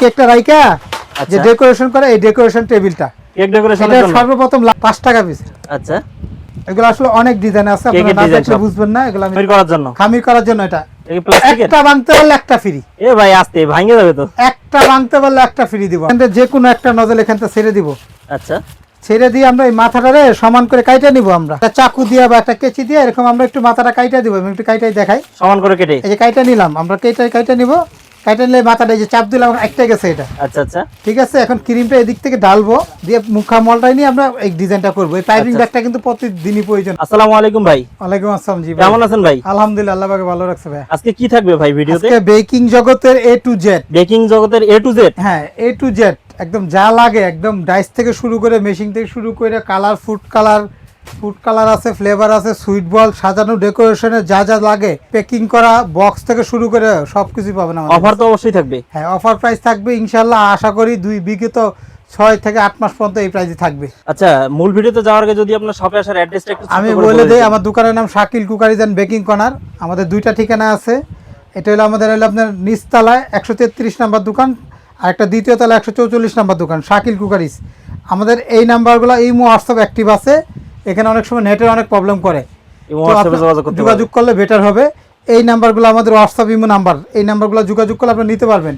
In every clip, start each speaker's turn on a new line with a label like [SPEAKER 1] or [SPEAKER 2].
[SPEAKER 1] কেকটা রাইকা যে ডেকোরেশন করে এই ডেকোরেশন টেবিলটা
[SPEAKER 2] কেক ডেকোরেশনের জন্য
[SPEAKER 1] সর্বপ্রথম 5 টাকা পিস।
[SPEAKER 2] আচ্ছা,
[SPEAKER 1] এগুলো আসলে অনেক ডিজাইন আছে, আপনারা না দেখলে বুঝবেন না। এগুলো খামির করার জন্য এটা একটা ভাঙতে পারলে একটা ফ্রি।
[SPEAKER 2] এ ভাই আস্তে ভাঙে যাবে তো।
[SPEAKER 1] একটা ভাঙতে পারলে একটা ফ্রি দিব। এখানে যে কোনো একটা নজল এখান থেকে ছেড়ে দিব।
[SPEAKER 2] আচ্ছা,
[SPEAKER 1] ছেড়ে দিয়ে আমরা এই মাথাটারে সমান করে কাইটা নিব। আমরা একটা চাকু দিয়ে বা একটা কেচি দিয়ে এরকম আমরা একটু মাথাটা কাইটা দিব। আমি একটু কাইটাই দেখাই,
[SPEAKER 2] সমান করে কেটে
[SPEAKER 1] এই যে কাইটা নিলাম আমরা, কাইটা নিব। কাইটা নিলে মাথাটা এই যে চাপ দিলাম একটা গেছে এটা।
[SPEAKER 2] আচ্ছা আচ্ছা,
[SPEAKER 1] ঠিক আছে। এখন ক্রিমটা এদিক থেকে ঢালবো, দিয়ে মুখা মলটাই নিয়ে আমরা এই ডিজাইনটা করব। এই পাইপিং ব্যাগটা কিন্তু প্রতিদিনই প্রয়োজন।
[SPEAKER 2] আসসালামু আলাইকুম ভাই।
[SPEAKER 1] ওয়ালাইকুম আসসালাম। জি
[SPEAKER 2] কেমন আছেন ভাই?
[SPEAKER 1] আলহামদুলিল্লাহ, আল্লাহ পাক ভালো রাখছে ভাই।
[SPEAKER 2] আজকে কি থাকবে ভাই ভিডিওতে?
[SPEAKER 1] আজকে বেকিং জগতের A to Z।
[SPEAKER 2] বেকিং জগতের A to Z।
[SPEAKER 1] হ্যাঁ, A to Z একদম যা লাগে, একদম ডাইস থেকে শুরু করে মেশিন থেকে শুরু করে কালার, ফুড কালার আছে, ফ্লেভার আছে, সুইট বল সাজানো, ডেকোরেশনে যা যা লাগে, প্যাকিং করা, বক্স থেকে শুরু করে সবকিছু পাবেন আমাদের।
[SPEAKER 2] অফার তো অবশ্যই থাকবে।
[SPEAKER 1] হ্যাঁ, অফার প্রাইস থাকবে ইনশাআল্লাহ। আশা করি বিগত 6 থেকে 8 মাস পর্যন্ত এই প্রাইসই থাকবে।
[SPEAKER 2] আচ্ছা, মূল ভিডিওতে যাওয়ার আগে যদি আপনার শপে আসার অ্যাড্রেসটা একটু
[SPEAKER 1] আমি বলে দেই। আমার দোকানের নাম Shakil cookeries and baking corner. আমাদের দুইটা ঠিকানা আছে। এটা হলো আমাদের আপনার নিচতলায় 133 নাম্বার দোকান, আর একটা দ্বিতীয় তলায় 144 নাম্বার দোকান, শাকিল কুকারিজ। আমাদের এই নাম্বারগুলো ইমো হোয়াটসঅ্যাপ অ্যাক্টিভ আছে। এখানে অনেক সময় নেটের অনেক প্রবলেম করে, যোগাযোগ করলে বেটার হবে। এই নাম্বারগুলো আমাদের হোয়াটসঅ্যাপ ইমো নাম্বার। এই নাম্বারগুলো যোগাযোগ করলে আপনি নিতে পারবেন।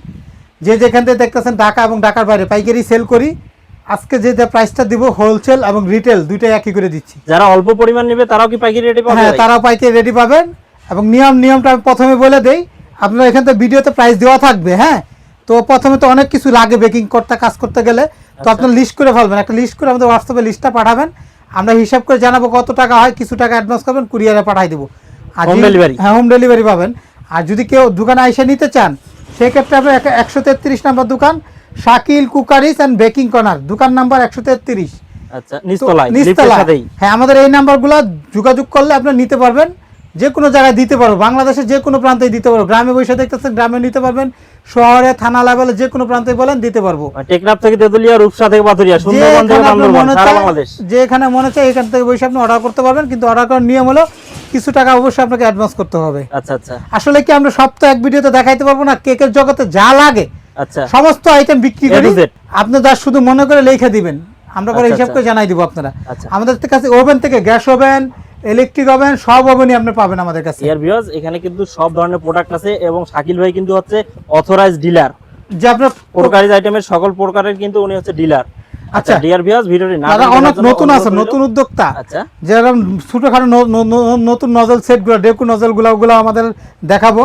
[SPEAKER 1] যে যেখান থেকে দেখতেছেন ঢাকা এবং ঢাকার বাইরে পাইকারি সেল করি। আজকে যে প্রাইসটা দিব হোলসেল এবং রিটেল দুইটাই একই করে দিচ্ছি।
[SPEAKER 2] যারা অল্প পরিমাণ নেবে তারাও কি পাইকারি রেডি পাবে?
[SPEAKER 1] হ্যাঁ, তারাও পাইকারি রেডি পাবেন। এবং নিয়মটা আমি প্রথমে বলে দেই। আপনারা এখান থেকে ভিডিওতে প্রাইস দেওয়া থাকবে। হ্যাঁ, তো প্রথমে তো অনেক কিছু লাগে বেকিং করতে, কাজ করতে গেলে। তো আপনার লিস্ট করে ফেলবেন, একটা লিস্ট করে আমাদের হোয়াটসঅ্যাপে লিস্টটা পাঠাবেন। আমরা হিসাব করে জানাবো কত টাকা হয়, কিছু টাকা অ্যাডভান্স করবেন, কুরিয়ারে পাঠাই দেবো। আর
[SPEAKER 2] হোম ডেলিভারি?
[SPEAKER 1] হ্যাঁ, হোম ডেলিভারি পাবেন। আর যদি কেউ দোকানে এসে নিতে চান, সেক্ষেত্রে আপনার 133 নাম্বার দোকান, Shakil cookeries and baking corner, দোকান নাম্বার 133।
[SPEAKER 2] আচ্ছা, নিচতলায়।
[SPEAKER 1] হ্যাঁ, আমাদের এই নাম্বারগুলো যোগাযোগ করলে আপনি নিতে পারবেন। যে কোনো জায়গায় দিতে পারবো, বাংলাদেশের যে কোনো প্রান্তেই দিতে পারবো। গ্রামে বসে দেখতেছেন, গ্রামে নিতে পারবেন। শহরে, থানা লেভেলে যে কোনো প্রান্তে বলেন দিতে পারবো।
[SPEAKER 2] টেকনাফ থেকে তেতুলিয়া, রূপসা থেকে পাথুরিয়া, সুন্দরবন থেকে বান্দরবান, সারা বাংলাদেশ
[SPEAKER 1] যেখানে মনে চায় এখান থেকে বসে আপনি অর্ডার করতে পারবেন। কিন্তু অর্ডার করার নিয়ম হলো কিছু টাকা অবশ্যই আপনাকে অ্যাডভান্স করতে হবে।
[SPEAKER 2] আচ্ছা আচ্ছা।
[SPEAKER 1] আসলে কি আমরা সব তো এক ভিডিওতে দেখাইতে পারবো না। কেকের জগতে যা লাগে
[SPEAKER 2] আচ্ছা
[SPEAKER 1] সমস্ত আইটেম বিক্রি করি। আপনি যা শুধু মনে করে লিখে দিবেন, আমরা পরে হিসাব করে জানাই দিব আপনারা। আমাদের কাছে ওভেন থেকে গ্যাস ওভেন, ইলেকট্রিক ওভেন, সব ওভেনই আপনি পাবেন আমাদের কাছে।
[SPEAKER 2] ইয়ার ভিউয়ার্স, এখানে কিন্তু সব ধরনের প্রোডাক্ট আছে এবং শাকিল ভাই কিন্তু হচ্ছে অথরাইজড ডিলার।
[SPEAKER 1] যে আপনার
[SPEAKER 2] প্রকারের আইটেমের সকল প্রকারের কিন্তু উনি হচ্ছে ডিলার। আচ্ছা, ডিয়ার ভিউয়ার্স, ভিডিওটি না
[SPEAKER 1] অনেক নতুন আছে, নতুন উদ্যোক্তা।
[SPEAKER 2] আচ্ছা,
[SPEAKER 1] যেরকম ছোটখাটো নতুন নজল সেটগুলো, ডেকু নজলগুলো ওগুলো আমাদের দেখাবো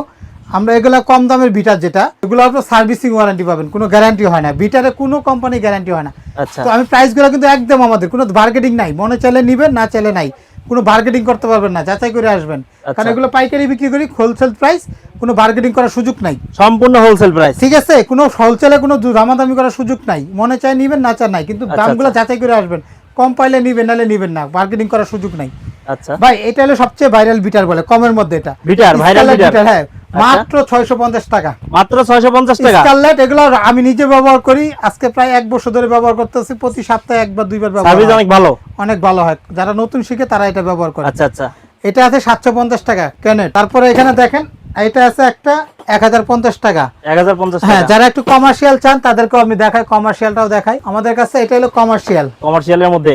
[SPEAKER 1] আমরা। এগুলা কম দামের বিটার, যেটা এগুলো আপনার সার্ভিসিং ওয়ারেন্টি পাবেন, কোনো গ্যারান্টি হয় না। বিটারে কোনো কোম্পানি গ্যারান্টি হয় না।
[SPEAKER 2] আচ্ছা,
[SPEAKER 1] তো আমি প্রাইসগুলো কিন্তু একদম আমাদের কোনো বার্গেটিং নাই। মনে চাইলে নিবেন, না চাইলে নাই। কোনো বার্গেটিং করতে পারবেন না, যাচাই করে আসবেন। কারণ এগুলো পাইকারি বিক্রি করি, হোলসেল প্রাইস, কোনো বার্গেটিং করার সুযোগ নাই,
[SPEAKER 2] সম্পূর্ণ হোলসেল প্রাইস।
[SPEAKER 1] ঠিক আছে। কোনো হোলসেলে কোনো দামাদামি করার সুযোগ নাই। মনে চাই নিবেন, না চাই নাই, কিন্তু দামগুলো যাচাই করে আসবেন। কম পাইলে নিবেন, নালে নিবেন না, বার্গেটিং করার সুযোগ নাই।
[SPEAKER 2] আচ্ছা
[SPEAKER 1] ভাই, এটা হলো সবচেয়ে ভাইরাল বিটার বলে কমের মধ্যে। এটা
[SPEAKER 2] বিটার ভাইরাল বিটার।
[SPEAKER 1] হ্যাঁ, মাত্র 650 টাকা।
[SPEAKER 2] মাত্র 650 টাকা।
[SPEAKER 1] স্কারলেট এগুলো আমি নিজে ব্যবহার করি, আজকে প্রায় 1 বছর ধরে ব্যবহার করতেছি। প্রতি সপ্তাহে একবার দুইবার ব্যবহার।
[SPEAKER 2] সার্ভিস অনেক ভালো,
[SPEAKER 1] অনেক ভালো হয়। যারা নতুন শিখে তারা এটা ব্যবহার করে।
[SPEAKER 2] আচ্ছা আচ্ছা।
[SPEAKER 1] এটা আছে 750 টাকা কেনে। তারপরে এখানে দেখেন এটা আছে একটা 1050 টাকা।
[SPEAKER 2] 1050 টাকা।
[SPEAKER 1] হ্যাঁ, যারা একটু কমার্শিয়াল চান তাদেরকেও আমি দেখাই, কমার্শিয়ালটাও দেখাই। আমাদের কাছে এটা হলো কমার্শিয়ালের
[SPEAKER 2] মধ্যে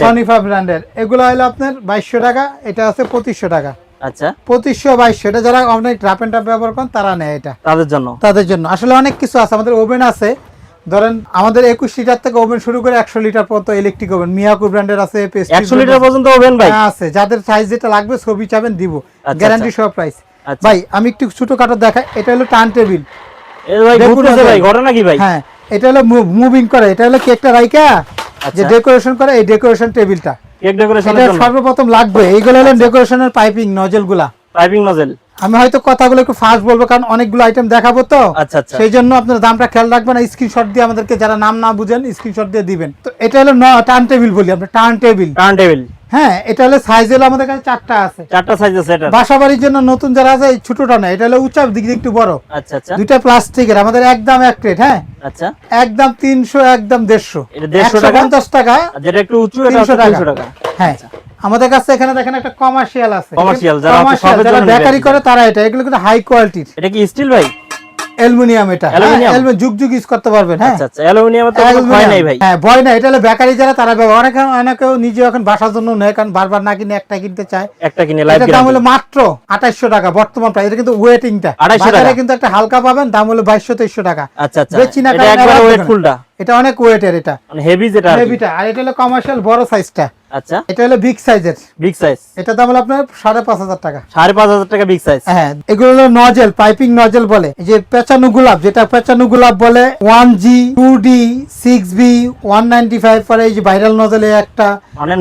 [SPEAKER 2] সনিফার
[SPEAKER 1] ব্র্যান্ডের। এগুলো হলো আপনার 2200 টাকা। এটা আছে 2500 টাকা।
[SPEAKER 2] আচ্ছা,
[SPEAKER 1] 2500 2200। এটা যারা অনেক রাপ এন্ড টাপ ব্যবহার করেন তারা নেয় এটা, তাদের জন্য। আসলে অনেক কিছু আছে। আমাদের ওভেন আছে, ধরেন আমাদের 21 লিটার থেকে ওভেন শুরু করে 100 লিটার পর্যন্ত ইলেকট্রিক ওভেন। মিয়াকো ব্র্যান্ডের আছে,
[SPEAKER 2] 100 লিটার পর্যন্ত ওভেন ভাই
[SPEAKER 1] আছে। যাদের সাইজ যেটা লাগবে ছবি চাবেন দিব, গ্যারান্টি সহ প্রাইস। ভাই আমি একটু ছোটখাটো দেখাই। এটা হলো টার্ন টেবিল।
[SPEAKER 2] এই ভাই ঘুরতেছে ভাই, ঘটনা কি ভাই?
[SPEAKER 1] হ্যাঁ, এটা হলো মুভিং করে। এটা হলো কেকটা রাইকা যে ডেকোরেশন করে এই ডেকোরেশন টেবিলটা।
[SPEAKER 2] কেক ডেকোরেশনের জন্য
[SPEAKER 1] সর্বপ্রথম লাগবে এইগুলো হলো ডেকোরেশনের পাইপিং নজলগুলা।
[SPEAKER 2] Piping nozzle.
[SPEAKER 1] আমি হয়তো কথাগুলো একটু ফাস্ট বলবো কারণ অনেকগুলো আইটেম দেখাবো তো।
[SPEAKER 2] আচ্ছা আচ্ছা।
[SPEAKER 1] সেই জন্য আপনার দামটা খেয়াল রাখবেন, স্ক্রিনশট দিয়ে আমাদেরকে, যারা নাম না বুঝেন স্ক্রিনশট দিয়ে দিবেন। তো এটা হলো টার্ন টেবিল বলি আমরা, টার্ন টেবিল। হ্যাঁ, এটা হলো সাইজ হলো আমাদের কাছে 4টা আছে। 4টা সাইজ আছে। এটা বাসাবাড়ির জন্য নতুন যারা আছে এই ছোটটা না, এটা হলো উঁচা দিক দিয়ে একটু বড়। আচ্ছা আচ্ছা। দুইটা প্লাস্টিকের, আমাদের একদম এক রেট। হ্যাঁ, আচ্ছা, একদম 300, একদম 150।
[SPEAKER 2] এটা 150
[SPEAKER 1] টাকা।
[SPEAKER 2] যেটা একটু উঁচু এটা 300 টাকা।
[SPEAKER 1] হ্যাঁ, আমাদের কাছে এখানে দেখেন একটা কমার্শিয়াল আছে।
[SPEAKER 2] কমার্শিয়াল যারা
[SPEAKER 1] বেকারি করে তারা এটা, এগুলো কিন্তু হাই কোয়ালিটির।
[SPEAKER 2] এটা কি স্টিল ভাই?
[SPEAKER 1] অ্যালুমিনিয়াম, এটা অ্যালুমিনিয়াম যুগ যুগ ইউজ করতে পারবেন। হ্যাঁ
[SPEAKER 2] আচ্ছা আচ্ছা, অ্যালুমিনিয়ামে তো কোনো ভয় নাই ভাই।
[SPEAKER 1] হ্যাঁ ভয় নাই, এটা হলো বেকারি যারা তারা ব্যবহার, অনেকেও নিজে এখন বাসার জন্য নেয়, কারণ বারবার না কিনে একটা কিনতে চায়,
[SPEAKER 2] একটা কিনে লাইফ
[SPEAKER 1] এটার দাম হলো মাত্র 2800 টাকা বর্তমান প্রাইস। এটা কিন্তু ওয়েটিংটা
[SPEAKER 2] 2800 টাকা,
[SPEAKER 1] কিন্তু একটা হালকা পাবেন, দাম হলো 2200-2300 টাকা।
[SPEAKER 2] আচ্ছা আচ্ছা,
[SPEAKER 1] বেচি না,
[SPEAKER 2] এটা একবারে ওয়েট ফুলটা,
[SPEAKER 1] এটা অনেক ওয়েটের, এটা
[SPEAKER 2] মানে হেভি, যেটা
[SPEAKER 1] হেভিটা। আর এটা হলো কমার্শিয়াল বড় সাইজটা।
[SPEAKER 2] আচ্ছা,
[SPEAKER 1] এটা হলো বিগ সাইজের,
[SPEAKER 2] বিগ সাইজ,
[SPEAKER 1] এটা দাম হলো আপনার 5500 টাকা।
[SPEAKER 2] 5500 টাকা বিগ সাইজ।
[SPEAKER 1] হ্যাঁ, এগুলো হলো নজেল, পাইপিং নজেল বলে, এই যে পেঁচানো গোলাপ, যেটা পেঁচানো গোলাপ বলে 1G 2D 6B 195, পরে এই যে ভাইরাল নজেলে একটা,
[SPEAKER 2] মানে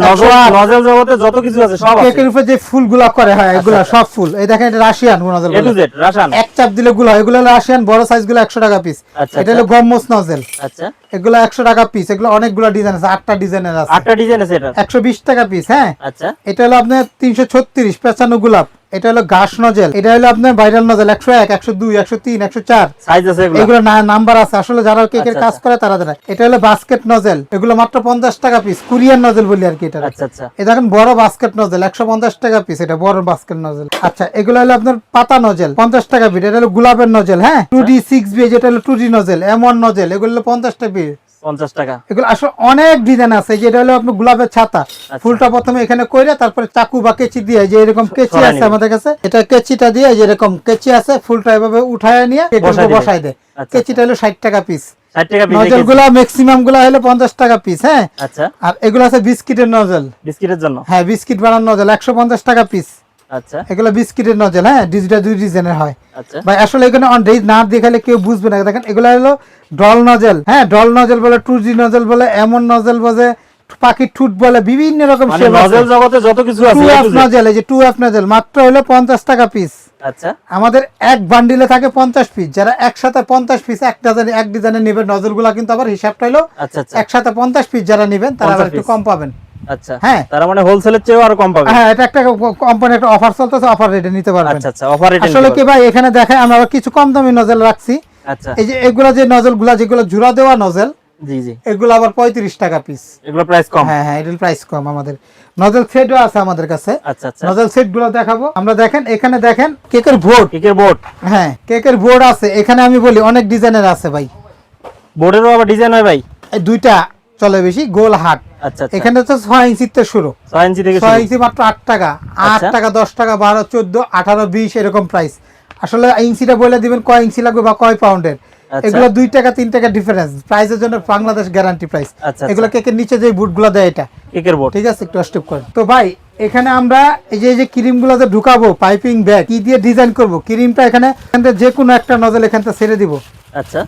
[SPEAKER 2] নজল জগতে যত কিছু আছে সব আছে।
[SPEAKER 1] কেকের উপরে যে ফুলগুলো করে হয় এগুলা সব ফুল, এই দেখেন এটা Russian nozzle
[SPEAKER 2] A to Z Russian,
[SPEAKER 1] এক চাপ দিলে গুলো, এগুলো হলো রাশিয়ান বড় সাইজ গুলো 100 টাকা পিস। এটা হলো গম্মস নজেল,
[SPEAKER 2] আচ্ছা
[SPEAKER 1] এগুলো 100 টাকা পিস। এগুলো অনেকগুলো ডিজাইন আছে, 8টা ডিজাইনের আছে,
[SPEAKER 2] 8টা ডিজাইন আছে, এটা
[SPEAKER 1] 120 টাকা পিস। হ্যাঁ
[SPEAKER 2] আচ্ছা,
[SPEAKER 1] এটা হলো আপনার 336 পেঁচানো গোলাপ, এটা হলো ঘাস নজেল, এটা হলো আপনার ভাইরাল নজেল 101 102 103 104
[SPEAKER 2] সাইজ আছে,
[SPEAKER 1] এগুলো নাম্বার আছে, আসলে যারা কেকের কাজ করে তারা জানে। এটা হলো বাস্কেট নজেল, এগুলো মাত্র 50 টাকা পিস, কোরিয়ান নজেল বলি আর কি এটা।
[SPEAKER 2] আচ্ছা আচ্ছা,
[SPEAKER 1] এই দেখেন বড় বাস্কেট নজেল 150 টাকা পিস, এটা বড় বাস্কেট নজেল। আচ্ছা এগুলো হলো আপনার পাতা নজেল 50 টাকা পিস, এটা হলো গোলাপের নজেল। হ্যাঁ 2D 6B যেটা হলো 2D নজেল, M1 নজেল, এগুলো হলো 50 টাকা পিস,
[SPEAKER 2] 50 টাকা।
[SPEAKER 1] এগুলো আসলে অনেক ডিজাইন আছে। যেটা হলো আপনার গোলাপের ছাতা, ফুলটা প্রথমে এখানে কইরা তারপরে চাকু বা কেচি দিয়ে, যে এরকম কেচি আছে আমাদের কাছে, এটা কেচিটা দিয়ে, যে এরকম কেচি আছে, ফুলটা এভাবে উঠায় নিয়ে বসায় দেয়। কেচিটা হলো 60 টাকা পিস,
[SPEAKER 2] 60 টাকা পিস।
[SPEAKER 1] নজল গুলা ম্যাক্সিমাম গুলা হলো 50 টাকা পিস। হ্যাঁ
[SPEAKER 2] আচ্ছা,
[SPEAKER 1] আর এগুলো আছে বিস্কিটের নজল,
[SPEAKER 2] বিস্কিটের জন্য।
[SPEAKER 1] হ্যাঁ বিস্কিট বানানোর নজল 150 টাকা পিস।
[SPEAKER 2] আচ্ছা,
[SPEAKER 1] এগুলো বিস্কিটের নজল। হ্যাঁ ডিজিটাল 2 ডিজাইনের হয়।
[SPEAKER 2] আচ্ছা
[SPEAKER 1] ভাই আসলে এখানে অন না দেখালে কেউ বুঝবে না। দেখেন এগুলো হলো ডল নজল, হ্যাঁ ডল নজল বলে, 2G নজল বলে, এমন নজল বলে, পাখির ঠুট বলে, বিভিন্ন রকম শেপ আছে।
[SPEAKER 2] নজল জগতে যত কিছু আছে,
[SPEAKER 1] 2F নজল, এই যে 2F নজল মাত্র হলো 50 টাকা পিস।
[SPEAKER 2] আচ্ছা,
[SPEAKER 1] আমাদের এক বান্ডিলে থাকে 50 পিস, যারা একসাথে 50 পিস এক ডিজাইনে নেবেন নজলগুলা, কিন্তু আবার হিসাবটা হলো
[SPEAKER 2] আচ্ছা আচ্ছা,
[SPEAKER 1] একসাথে 50 পিস যারা নেবেন তারা একটু কম পাবেন।
[SPEAKER 2] আচ্ছা
[SPEAKER 1] হ্যাঁ
[SPEAKER 2] তার মানে হোলসেলের চেয়েও আরো কম পাবেন।
[SPEAKER 1] হ্যাঁ এটা একটা কোম্পানি একটা অফার চলতেছে, অফার রেটে নিতে পারবেন।
[SPEAKER 2] আচ্ছা আচ্ছা, অফার রেটে
[SPEAKER 1] আসলে কি ভাই এখানে দেখেন আমরা কিছু কম দামি নজল রাখছি।
[SPEAKER 2] আচ্ছা,
[SPEAKER 1] এই যে এগুলা যে নজলগুলা যেগুলো জোড়া দেওয়া নজল,
[SPEAKER 2] জি জি,
[SPEAKER 1] এগুলো আবার 35 টাকা পিস,
[SPEAKER 2] এগুলো প্রাইস কম।
[SPEAKER 1] হ্যাঁ হ্যাঁ এটার প্রাইস কম। আমাদের নজল সেটও আছে আমাদের কাছে।
[SPEAKER 2] আচ্ছা আচ্ছা,
[SPEAKER 1] নজল সেট গুলো দেখাবো আমরা। দেখেন এখানে দেখেন কেকের বোর্ড,
[SPEAKER 2] কেকের বোর্ড,
[SPEAKER 1] হ্যাঁ কেকের বোর্ড আছে এখানে। আমি বলি অনেক ডিজাইনের আছে ভাই,
[SPEAKER 2] বোর্ডেরও আবার ডিজাইন হয় ভাই।
[SPEAKER 1] এই দুইটা চলে বেশি, গোল হাট।
[SPEAKER 2] আচ্ছা আচ্ছা,
[SPEAKER 1] এখানে তো 6 ইঞ্চিতে শুরু,
[SPEAKER 2] 6 ইঞ্চি থেকে
[SPEAKER 1] 6 ইঞ্চি মাত্র 8 টাকা, 8 টাকা 10 টাকা 12 14 18 20 এরকম প্রাইস। আসলে ইঞ্চিটা বলে দিবেন কয় ইঞ্চি লাগবে বা কয় পাউন্ডের। এগুলো 2 টাকা 3 টাকা ডিফারেন্স প্রাইসের জন্য, বাংলাদেশ গ্যারান্টি প্রাইস। এগুলো কেকের নিচে যে বুটগুলো দেয় এটা
[SPEAKER 2] কেকের বোর্ড,
[SPEAKER 1] ঠিক আছে, একটু স্টেপ করেন তো ভাই। এখানে আমরা এই যে ক্রিমগুলো যে ঢুকাবো, পাইপিং ব্যাগ কি দিয়ে ডিজাইন করব, ক্রিমটা এখানে যে কোনো একটা নজল এখান থেকে ছেড়ে দিব।
[SPEAKER 2] আচ্ছা,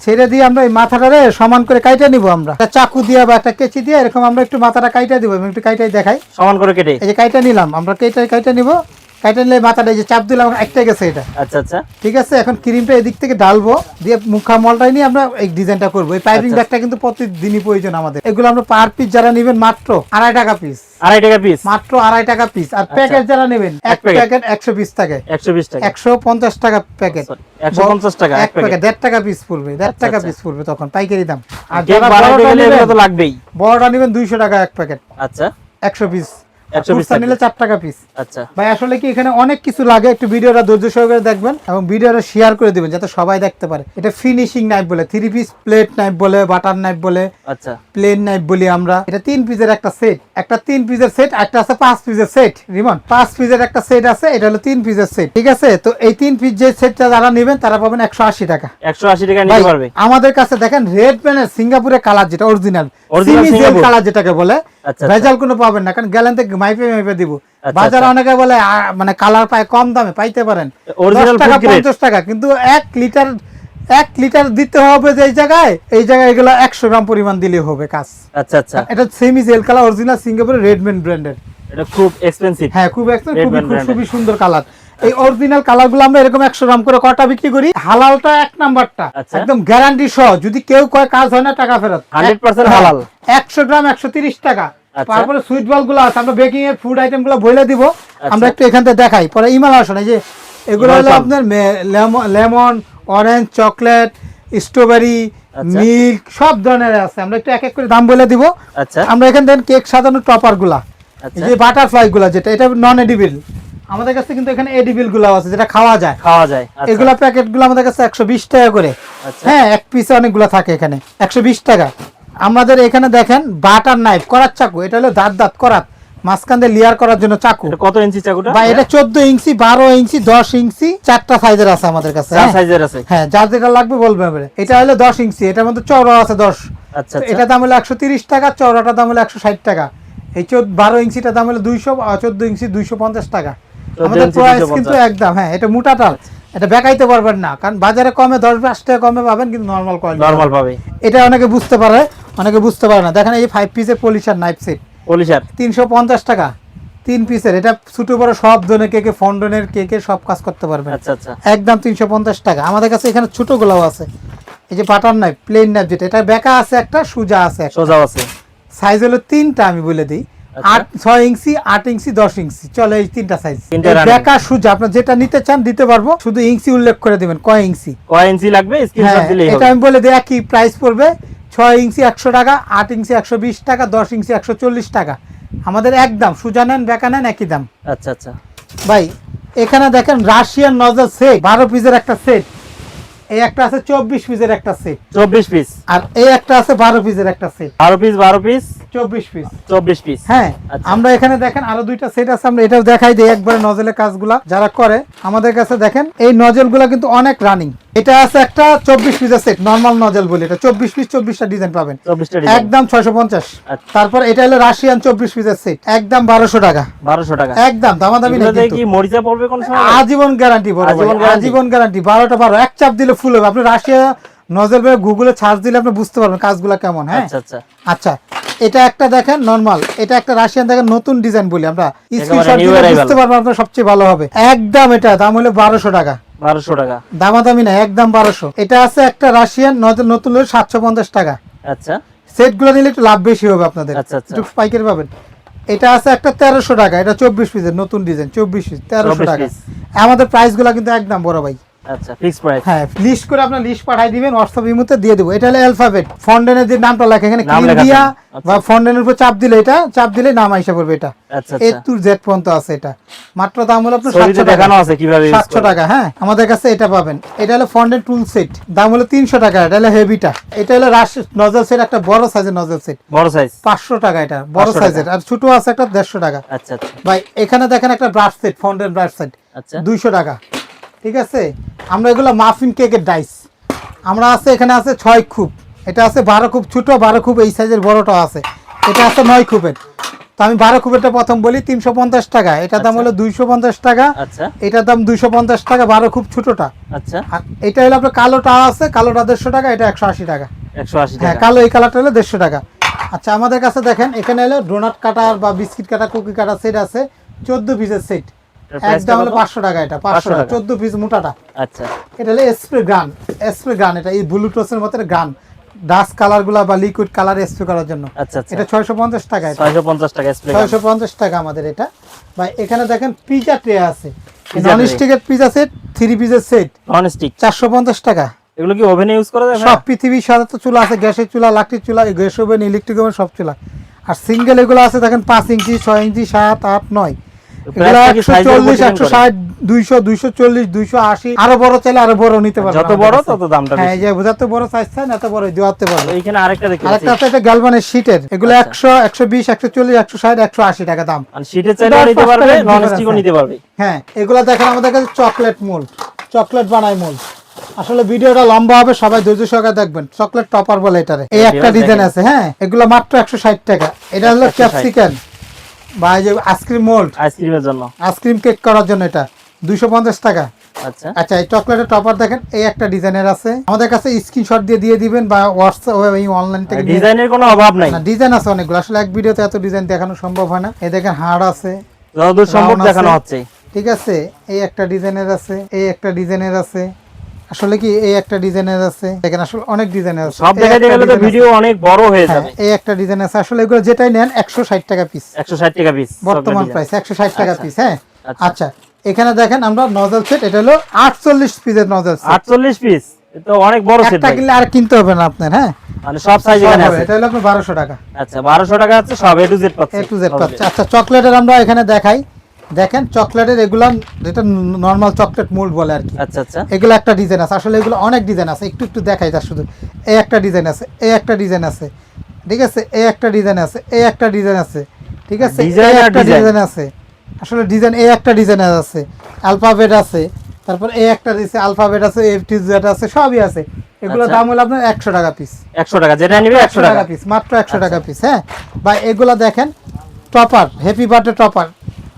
[SPEAKER 1] ছেড়ে দিয়ে আমরা এই মাথাটারে সমান করে কাইটা নিব। আমরা একটা চাকু দিয়ে বা একটা কেচি দিয়ে এরকম আমরা একটু মাথাটা কাইটা দিব। আমি একটু কাইটাই দেখাই,
[SPEAKER 2] সমান করে কেটে
[SPEAKER 1] এই যে কাইটা নিলাম আমরা, কাইটা নিব। কাইটা নিলে মাথাটা এই যে চাপ দিলাম একটা গেছে এটা।
[SPEAKER 2] আচ্ছা আচ্ছা,
[SPEAKER 1] ঠিক আছে, এখন ক্রিমটা এদিক থেকে ঢালবো, দিয়ে মুখা মলটাই নিয়ে আমরা এই ডিজাইনটা করবো। এই পাইপিং ব্যাগটা কিন্তু প্রতিদিনই প্রয়োজন আমাদের। এগুলো আমরা পার পিস যারা নেবেন মাত্র 2.5 টাকা পিস,
[SPEAKER 2] 2.5 টাকা পিস,
[SPEAKER 1] মাত্র 2.5 টাকা পিস। আর প্যাকেট যারা নেবেন এক প্যাকেট 120 টাকা,
[SPEAKER 2] 120 টাকা,
[SPEAKER 1] 150 টাকা প্যাকেট,
[SPEAKER 2] 150 টাকা
[SPEAKER 1] এক প্যাকেট 1.5 টাকা পিস পড়বে, 1.5 টাকা পিস পড়বে তখন পাইকারি দাম। আর
[SPEAKER 2] কেক
[SPEAKER 1] যারা
[SPEAKER 2] বানাতে
[SPEAKER 1] বড়টা
[SPEAKER 2] গেলে
[SPEAKER 1] নেবেন,
[SPEAKER 2] এগুলো তো লাগবেই।
[SPEAKER 1] বড়টা নেবেন 200 টাকা এক প্যাকেট,
[SPEAKER 2] আচ্ছা
[SPEAKER 1] 100 পিস,
[SPEAKER 2] 120
[SPEAKER 1] টাকা নিলে 4 টাকা পিস।
[SPEAKER 2] আচ্ছা
[SPEAKER 1] ভাই আসলে কি এখানে অনেক কিছু লাগে, একটু ভিডিওটা ধৈর্য সহকারে দেখবেন এবং ভিডিওটা শেয়ার করে দিবেন যাতে সবাই দেখতে পারে। এটা ফিনিশিং নাইফ বলে, 3 পিস প্লেট নাইফ বলে, বাটার নাইফ বলে,
[SPEAKER 2] আচ্ছা
[SPEAKER 1] প্লেন নাইফ বলি আমরা। এটা 3 পিসের একটা সেট, একটা 3 পিসের সেট, একটা আছে 5 পিসের সেট। রিমন 5 পিসের একটা সেট আছে, এটা হলো 3 পিসের সেট। ঠিক আছে, তো এই 3 পিস যে সেটটা যারা নেবেন তারা পাবেন 180 টাকা।
[SPEAKER 2] 180 টাকা নিতে পারবে।
[SPEAKER 1] আমাদের কাছে দেখেন রেড পেনের সিঙ্গাপুরের কালার, যেটা অরিজিনাল সিঙ্গাপুর কালার যেটাকে বলে, ভেজাল কোনো পাবেন না, কারণ গ্যালান থেকে মাইপে দিব। বাজারে অনেকে বলে মানে কালার পায় কম দামে, পাইতে পারেন 10 টাকা 50 টাকা, কিন্তু 1 লিটার দিতে হবে যে এই জায়গায় এগুলো 100 গ্রাম পরিমাণ দিলে হবে কাজ।
[SPEAKER 2] আচ্ছা আচ্ছা,
[SPEAKER 1] এটা সেমি জেল কালার, অরিজিনাল সিঙ্গাপুরের রেডম্যান ব্র্যান্ডের।
[SPEAKER 2] এটা খুব এক্সপেন্সিভ,
[SPEAKER 1] হ্যাঁ খুব এক্সপেন্সিভ, খুবই সুন্দর কালার। এই অরিজিনাল কালারগুলো আমরা এরকম 100 গ্রাম করে কটা বিক্রি করি। হালালটা 1 নাম্বারটা একদম গ্যারান্টি সহ, যদি কেউ কয় কাজ হয় না টাকা ফেরত,
[SPEAKER 2] 100% হালাল।
[SPEAKER 1] 100 গ্রাম 130 টাকা। তারপরে সুইট বল গুলো আছে, আমরা বেকিং এর ফুড আইটেম গুলো বলে দিব। আমরা একটু এখান থেকে দেখাই, পরে ইমেল আসুন। এই যে এগুলো হলো আপনার lemon, orange, chocolate, strawberry, milk, সব ধরনের আছে। আমরা একটু এক এক করে দাম বলে দিব। আমরা এখানে দেন কেক সাজানো টপার গুলা, এই যে বাটারফ্লাই গুলা, যেটা এটা নন এডিবল, আমাদের কাছে কিন্তু এখানে এডিবল গুলো আছে যেটা খাওয়া যায়।
[SPEAKER 2] আচ্ছা।
[SPEAKER 1] এগুলা প্যাকেট গুলো আমাদের কাছে 120 টাকা করে।
[SPEAKER 2] আচ্ছা।
[SPEAKER 1] হ্যাঁ, এক পিসে অনেকগুলো থাকে এখানে 120 টাকা। আমাদের এখানে দেখেন বাটার নাইফ, করাত চাকু, এটা হলো দাঁত করাত, মাঝখান দিয়ে লেয়ার করার জন্য চাকু।
[SPEAKER 2] এটা কত ইঞ্চি চাকুটা?
[SPEAKER 1] ভাই এটা 14 ইঞ্চি, 12 ইঞ্চি, 10 ইঞ্চি, চারটা সাইজের আছে আমাদের কাছে।
[SPEAKER 2] চার সাইজের আছে?
[SPEAKER 1] হ্যাঁ, যার যেটা লাগবে বলবে আমারে। এটা হলো 10 ইঞ্চি, এটার মধ্যে চওড়া আছে 10।
[SPEAKER 2] আচ্ছা।
[SPEAKER 1] এটা দাম হলো 130 টাকা, চওড়াটা দাম হলো 160 টাকা। এই 12 ইঞ্চিটা দাম হলো 200, 14 ইঞ্চি 250 টাকা। আমাদের প্রাইস কিন্তু একদম, হ্যাঁ এটা মোটাটা, এটা বেকাইতে পারবেন না, কারণ বাজারে কমে 10-20 টাকা কমে পাবেন, কিন্তু নরমাল কোয়ালিটি
[SPEAKER 2] নরমাল পাবে।
[SPEAKER 1] এটা অনেকে বুঝতে পারে, অনেকে বুঝতে পারে না। দেখেন এই 5 পিসের পলিশার নাইফ সেট,
[SPEAKER 2] পলিশার
[SPEAKER 1] 350 টাকা 3 পিসের। এটা ছোট বড় সব ধরনের কেকে, ফন্ডনের কেকে সব কাজ করতে পারবেন।
[SPEAKER 2] আচ্ছা।
[SPEAKER 1] একদম 350 টাকা। আমাদের কাছে এখানে ছোট গুলাও আছে, এই যে বাটার নাইফ, প্লেন নাইফ, যেটা এটা বেকা আছে একটা, সুজা আছে একটা।
[SPEAKER 2] সোজা আছে।
[SPEAKER 1] সাইজ হলো 3টা, আমি বলে দিই, 6 ইঞ্চি, 8 ইঞ্চি, 10 ইঞ্চি, চলে এই 3টা সাইজ। বেকা সুজা আপনার যেটা নিতে চান দিতে পারবো, শুধু ইঞ্চি উল্লেখ করে দিবেন, কয় ইঞ্চি
[SPEAKER 2] লাগবে স্ক্রিনশট দিলেই হবে।
[SPEAKER 1] এটা আমি বলে দিই, একই প্রাইস পড়বে। 6 ইঞ্চি 100 টাকা, 8 ইঞ্চি 120 টাকা, 10 ইঞ্চি 140 টাকা। আমাদের একদম সুজা নেন বেকা নেন একই দাম।
[SPEAKER 2] আচ্ছা।
[SPEAKER 1] ভাই এখানে দেখেন রাশিয়ান নজল সেট, 12 পিসের একটা সেট। এই একটা আছে 24 পিসের একটা সেট,
[SPEAKER 2] 24 পিস।
[SPEAKER 1] আর এই একটা আছে 12 পিসের একটা সেট,
[SPEAKER 2] 12 পিস 24 পিস।
[SPEAKER 1] হ্যাঁ, আমরা এখানে দেখেন আরো দুইটা সেট আছে, আমরা এটাও দেখাই দিই একবারে নজলের কাজগুলা যারা করে আমাদের কাছে। দেখেন এই নজলগুলা কিন্তু অনেক রানিং। এটা আছে একটা 24 পিসের সেট, নরমাল নজল বলে, এটা 24 পিস, 24টা ডিজাইন পাবেন, একদম 650। তারপর এটা হলো রাশিয়ান 24 পিসের সেট, একদম 1200 টাকা। একদম দামাদামি না,
[SPEAKER 2] কি মরিচা পড়বে কোন সময়?
[SPEAKER 1] আজীবন গ্যারান্টি, বড় আজীবন গ্যারান্টি। 12টা 12, এক চাপ দিলে ফুল হবে। আপনি রাশিয়া নজল ভাবে গুগলে সার্চ দিলে আপনি বুঝতে পারবেন কাজগুলা কেমন। হ্যাঁ, আচ্ছা। এটা একটা দেখেন নরমাল, এটা একটা রাশিয়ান দেখেন নতুন ডিজাইন বলি আমরা, স্ক্রিনশট দিলে বুঝতে পারবেন আপনার, সবচেয়ে ভালো হবে। একদম এটা দাম হলো 1200 টাকা। দামাদামি না, একদম 1200। এটা আছে একটা রাশিয়ান নজল নতুন হলো 750 টাকা।
[SPEAKER 2] আচ্ছা,
[SPEAKER 1] সেটগুলো নিলে একটু লাভ বেশি হবে আপনাদের, একটু পাইকারি পাবেন। এটা আছে একটা 1300 টাকা, এটা 24 পিসের নতুন ডিজাইন, 24 পিস 1300 টাকা। আমাদের প্রাইসগুলো কিন্তু একদম বড় ভাই।
[SPEAKER 2] আচ্ছা, ফিক্স প্রাইস।
[SPEAKER 1] হ্যাঁ, লিস্ট করে আপনার লিস্ট পাঠিয়ে দিবেন, হোয়াটসঅ্যাপ ইমোতে দিয়ে দেব। এটা হলো অ্যালফাবেট, ফন্ডেনের যে নামটা লেখা এখানে ক্লিন দিয়া বা ফন্ডেনের উপর চাপ দিলে, এটা চাপ দিলে নাম আইসা পড়বে। এটা এ টু জেড পর্যন্ত আছে। এটা মাত্র দাম হলো আপনার 700 টাকা, দেখানো আছে কিভাবে 700 টাকা। হ্যাঁ, আমাদের কাছে এটা পাবেন। এটা হলো ফন্ডেন টুল সেট, দাম হলো 300 টাকা। এটা হলো হেভিটা। এটা হলো রাশ নজল সেট, একটা বড় সাইজের নজল সেট, বড় সাইজ 500 টাকা। এটা বড় সাইজের, আর ছোট আছে একটা 150 টাকা। আচ্ছা ভাই, এখানে দেখেন একটা brush set, fondant brush set, আচ্ছা 200 টাকা। ঠিক আছে, আমরা এগুলো মাফিন কেকের ডাইস আমরা আছে, এখানে আছে 6 খুব, এটা আছে 12 খুব ছোট, 12 খুব এই সাইজের বড়টা আছে, এটা আছে 9 খুবের। তো আমি 12 খুবেরটা প্রথম বলি, 350 টাকা। এটা দাম হলো 250 টাকা। আচ্ছা, এটার দাম 250 টাকা 12 খুব ছোটটা। আচ্ছা, আর এটা হলো আপনার কালোটা আছে, কালোটা 150 টাকা, এটা 180 টাকা। 180 টাকা, হ্যাঁ, কালো এই কালারটা হলো 150 টাকা। আচ্ছা, আমাদের কাছে দেখেন এখানে হলো ডোনাট কাটার বা বিস্কিট কাটা, কুকি কাটা সেট আছে, 14 পিসের সেট, একদম হলো 500 টাকা। এটা 500 টাকা, 14 পিস মোটাটা। আচ্ছা, এটা হলো স্প্রে গান, এটা এই ব্লুটুথের মতো গান, ডাস্ট কালার গুলা বা লিকুইড কালার স্প্রে করার জন্য। আচ্ছা, এটা 650 টাকা। 650 টাকা স্প্রে, 650 টাকা আমাদের এটা। ভাই এখানে দেখেন পিজা ট্রে আছে, নন স্টিকের পিজা সেট, 3 পিসের সেট, নন স্টিক, 450 টাকা। এগুলো কি ওভেনে ইউজ করা যায়? সব পৃথিবীর সাধারণত চুলা আছে, গ্যাসের চুলা, লাকড়ির চুলা, গ্যাস ওভেন, ইলেকট্রিক ওভেন, সব চুলা। আর সিঙ্গেল এগুলো আছে দেখেন 5 ইঞ্চি, 6 ইঞ্চি, 7, 8, 9। এগুলো 140, 160, 200, 240, 280, আরো বড় চাইলে আরো বড় নিতে পারবেন, যত বড় তত দামটা বেশি। হ্যাঁ, এই যে যত বড় সাইজ চাই এত বড় দিতে পারবেন। এইখানে আরেকটা দেখি, আরেকটা আছে, এটা গ্যালভানের শীটের, এগুলো 100, 120, 140, 160, 180 টাকা দাম। আর শীটের চাইলে নিতে পারবে, নন স্টিকও নিতে পারবে। হ্যাঁ, এগুলো দেখেন আমাদের কাছে চকলেট মোল্ড, চকলেট বানাই মোল্ড। আসলে ভিডিওটা লম্বা হবে, সবাই ধৈর্য সহকারে দেখবেন। চকলেট টপার বলে এটারে। এই একটা ডিজাইন আছে, হ্যাঁ, এগুলো মাত্র 160 টাকা। এটা হলো ক্যাপসিকাম বা এই যে আইসক্রিম মোল্ড, আইসক্রিমের জন্য, আইসক্রিম কেক করার জন্য, এটা 250 টাকা। আচ্ছা আচ্ছা, এই চকলেটের টপার দেখেন, এই একটা ডিজাইনের আছে। আমাদের কাছে স্ক্রিনশট দিয়ে দিবেন বা হোয়াটসঅ্যাপ এই অনলাইন থেকে। ডিজাইনের কোনো অভাব নাই, না ডিজাইন আছে অনেকগুলো, আসলে এক ভিডিওতে এত ডিজাইন দেখানো সম্ভব হয় না। এই দেখেন হার্ড আছে, যতদূর সম্ভব দেখানো হচ্ছে। ঠিক আছে, এই একটা ডিজাইনের আছে, এই একটা ডিজাইনের আছে, আসলে কি এই একটা ডিজাইনের আছে, দেখেন আসলে অনেক ডিজাইনের আছে, সব দেখাইতে গেলে তো ভিডিও অনেক বড় হয়ে যাবে। এই একটা ডিজাইন আছে, আসলে এগুলো যেটাই নেন 160 টাকা পিস, 160 টাকা পিস বর্তমান প্রাইস, 160 টাকা পিস। হ্যাঁ, আচ্ছা, এখানে দেখেন আমরা নজল সেট, এটা হলো 48 পিসের নজল সেট, 48 পিস, এটা অনেক বড় সেট, একটা কিনলে আর কিনতে হবে না আপনার। হ্যাঁ, মানে সব সাইজ এখানে আছে। এটা হলো আপনার 1200 টাকা। আচ্ছা, 1200 টাকা আছে, সব এ টু জেড পাচ্ছে, এ টু জেড পাচ্ছে। আচ্ছা, চকলেটের আমরা এখানে দেখাই, দেখেন চকলেটের এগুলা যেটা নরমাল চকলেট মোল্ড বলে আর কি।
[SPEAKER 2] আচ্ছা আচ্ছা,
[SPEAKER 1] এগুলো একটা ডিজাইন আছে, আসলে এগুলো অনেক ডিজাইন আছে, একটু একটু দেখাই তার শুধু। এই একটা ডিজাইন আছে, এই একটা ডিজাইন আছে, ঠিক আছে, এই একটা ডিজাইন আছে, এই একটা ডিজাইন আছে, ঠিক আছে, এই একটা ডিজাইন আছে, আসলে ডিজাইন এই একটা ডিজাইন আছে, অ্যালফাবেট আছে, তারপর এই একটা দিছে অ্যালফাবেট আছে, এফটিজেড আছে, সবই আছে। এগুলোর দাম হলো আপনার 100 টাকা পিস।
[SPEAKER 2] 100 টাকা, যেটা নিবে 100 টাকা
[SPEAKER 1] পিস, মাত্র 100 টাকা পিস। হ্যাঁ ভাই, এগুলা দেখেন টপার, হ্যাপি বার্থডে টপার,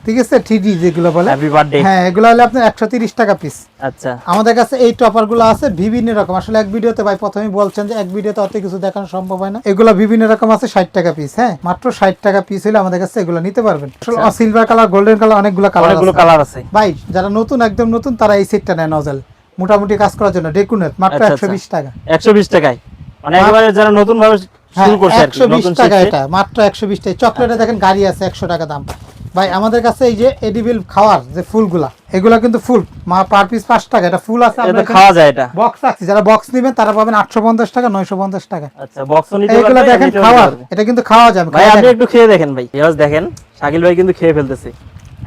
[SPEAKER 1] ঠিক আছে, 3D যেগুলো বলে
[SPEAKER 2] হ্যাপি বার্থডে,
[SPEAKER 1] হ্যাঁ, এগুলো হলো আপনার 130 টাকা পিস।
[SPEAKER 2] আচ্ছা,
[SPEAKER 1] আমাদের কাছে এই টপারগুলো আছে বিভিন্ন রকম, আসলে এক ভিডিওতে ভাই প্রথমেই বলছেন যে এক ভিডিওতে অত কিছু দেখানো সম্ভব হয় না, এগুলো বিভিন্ন রকম আছে। 60 টাকা পিস, হ্যাঁ মাত্র 60 টাকা পিস হলে আমাদের কাছে এগুলো নিতে পারবেন। সিলভার কালার, গোল্ডেন কালার, অনেকগুলো
[SPEAKER 2] কালার আছে
[SPEAKER 1] ভাই। যারা নতুন, একদম নতুন, তারা এই সেটটা নেয় নজল মোটামুটি কাজ করার জন্য, ডেকুনেট মাত্র 120 টাকা।
[SPEAKER 2] 120 টাকায়, মানে একেবারে যারা নতুন ভাবে শুরু করছে আর কি,
[SPEAKER 1] 120 টাকা এটা, মাত্র 120 টাকা। চকলেটে দেখেন গাড়ি আছে 100 টাকা দাম। ভাই আমাদের কাছে এই যে এডিবল খাওয়ার যে ফুলগুলা, এগুলা কিন্তু ফুল পার পিস 5 টাকা, এটা ফুল আছে,
[SPEAKER 2] এটা খাওয়া যায়। এটা
[SPEAKER 1] বক্স আছে, যারা বক্স নেবেন তারা পাবেন 850 টাকা, 950 টাকা।
[SPEAKER 2] আচ্ছা, বক্স নিতে পারবেন।
[SPEAKER 1] এগুলা দেখেন খাওয়ার, এটা কিন্তু খাওয়া যাবে
[SPEAKER 2] ভাই, আপনি একটু খেয়ে দেখেন ভাই। ইয়াস দেখেন, শাকিল ভাই কিন্তু খেয়ে ফেলতেছে।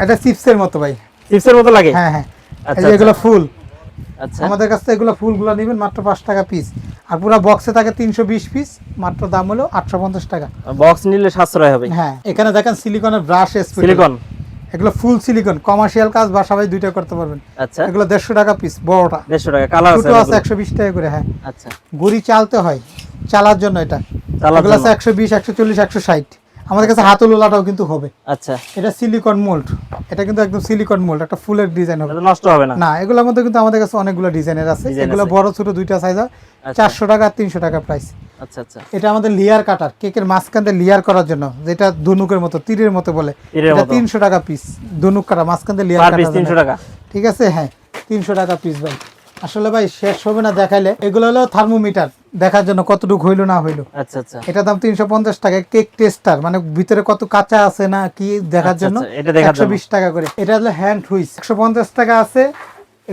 [SPEAKER 1] এটা চিপসের মতো ভাই,
[SPEAKER 2] চিপসের মতো লাগে।
[SPEAKER 1] হ্যাঁ হ্যাঁ,
[SPEAKER 2] আচ্ছা,
[SPEAKER 1] এই যে এগুলা ফুল।
[SPEAKER 2] আচ্ছা,
[SPEAKER 1] আমাদের কাছে এগুলো ফুলগুলো নেবেন মাত্র 5 টাকা পিস, আর পুরো বক্সে থাকে 320 পিস, মাত্র দাম হলো 850 টাকা।
[SPEAKER 2] বক্স নিলে সাশ্রয় হবে।
[SPEAKER 1] হ্যাঁ, এখানে দেখেন সিলিকনের ব্রাশ,
[SPEAKER 2] সিলিকন,
[SPEAKER 1] এগুলো ফুল সিলিকন, কমার্শিয়াল কাজ বা সবাই দুইটা করতে পারবেন।
[SPEAKER 2] আচ্ছা,
[SPEAKER 1] এগুলো 150 টাকা পিস, বড়টা
[SPEAKER 2] 150 টাকা, কালার আছে,
[SPEAKER 1] ছোট আছে 120 টাকা করে। হ্যাঁ,
[SPEAKER 2] আচ্ছা,
[SPEAKER 1] গুড়ি চালতে হয় চালার জন্য, এটা এগুলো আছে 120, 140, 160। আমাদের কাছে হাতলওয়ালাটাও কিন্তু হবে।
[SPEAKER 2] আচ্ছা,
[SPEAKER 1] এটা সিলিকন মোল্ড, এটা কিন্তু একদম সিলিকন মোল্ড, একটা ফুলের ডিজাইন হবে,
[SPEAKER 2] এটা নষ্ট হবে না।
[SPEAKER 1] না, এগুলোর মধ্যে কিন্তু আমাদের কাছে অনেকগুলো ডিজাইনের আছে, এগুলো বড় ছোট দুইটা সাইজ হয়। 400 টাকা আর 300 টাকা প্রাইস।
[SPEAKER 2] আচ্ছা আচ্ছা,
[SPEAKER 1] এটা আমাদের লেয়ার কাটার, কেকের মাঝখান দিয়ে লেয়ার করার জন্য, যেটা ধনুকের মতো, তীরের মতো বলে, এটা 300 টাকা পিস। ধনুক কাটা, মাঝখান দিয়ে লেয়ার কাটা
[SPEAKER 2] 300 টাকা,
[SPEAKER 1] ঠিক আছে। হ্যাঁ, 300 টাকা পিস ভাই। আসলে ভাই শেষ হবে না দেখাইলে। এগুলো হলো থার্মোমিটার, দেখার জন্য কতটুকু হইলো না হইলো।
[SPEAKER 2] আচ্ছা আচ্ছা,
[SPEAKER 1] এটা দাম 350 টাকা। কেক টেস্টার, মানে ভিতরে কত কাঁচা আছে না কি দেখার জন্য, 120 টাকা করে। এটা হলো হ্যান্ড হুইস, 150 টাকা আছে।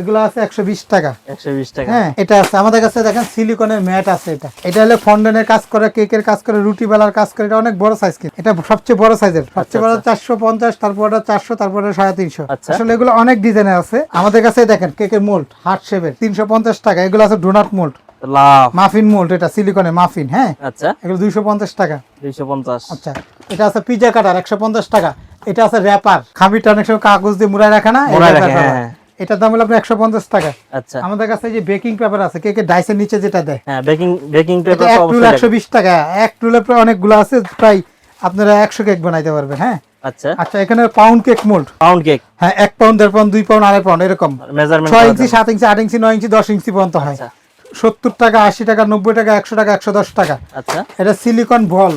[SPEAKER 1] এগুলো আছে 120 টাকা।
[SPEAKER 2] 120 টাকা,
[SPEAKER 1] হ্যাঁ, এটা আছে আমাদের কাছে। দেখেন সিলিকনের ম্যাট আছে, এটা হলো ফন্ডেনের কাজ করে, কেকের কাজ করে, রুটি বেলার কাজ করে। এটা অনেক বড় সাইজ, এটা সবচেয়ে বড় সাইজের, সবচেয়ে বড় 450, তারপর 400, তারপর 350। আসলে এগুলো অনেক ডিজাইনের আছে আমাদের কাছে। দেখেন কেকের মোল্ড, হার্ট শেপের, 350 টাকা। এগুলো আছে ডোনাট মোল্ড, মাফিন মোল্ড, এটা সিলিকনের মাফিন। হ্যাঁ, আচ্ছা, এগুলো 250 টাকা। 250। আচ্ছা, এটা আছে পিজা কাটার, 150 টাকা। এটা আছে র‍্যাপার, খামিটা অনেক সময় কাগজ দিয়ে মুড়ায় রাখে না, এটার দাম হলো আপনার 150 টাকা। আচ্ছা, আমাদের কাছে যে বেকিং পেপার আছে, কেকের ডাইসের নিচে যেটা দেয়, হ্যাঁ, বেকিং পেপার, এক রুল 120 টাকা। এক রুলের প্রায় অনেকগুলো আছে, প্রায় আপনারা 100 কেক বানাইতে পারবেন। হ্যাঁ, আচ্ছা আচ্ছা, এখানে pound cake mould, pound cake, হ্যাঁ, 1 পাউন্ড, 1.5 পাউন্ড, 2 পাউন্ড, 2.5 পাউন্ড, এরকম মেজারমেন্ট, 6 ইঞ্চি, 7 ইঞ্চি, 8 ইঞ্চি, 9 ইঞ্চি, 10 ইঞ্চি পর্যন্ত হয়। 70 টাকা, 80 টাকা, 90 টাকা, 100 টাকা, 110 টাকা। আচ্ছা, এটা সিলিকন বল,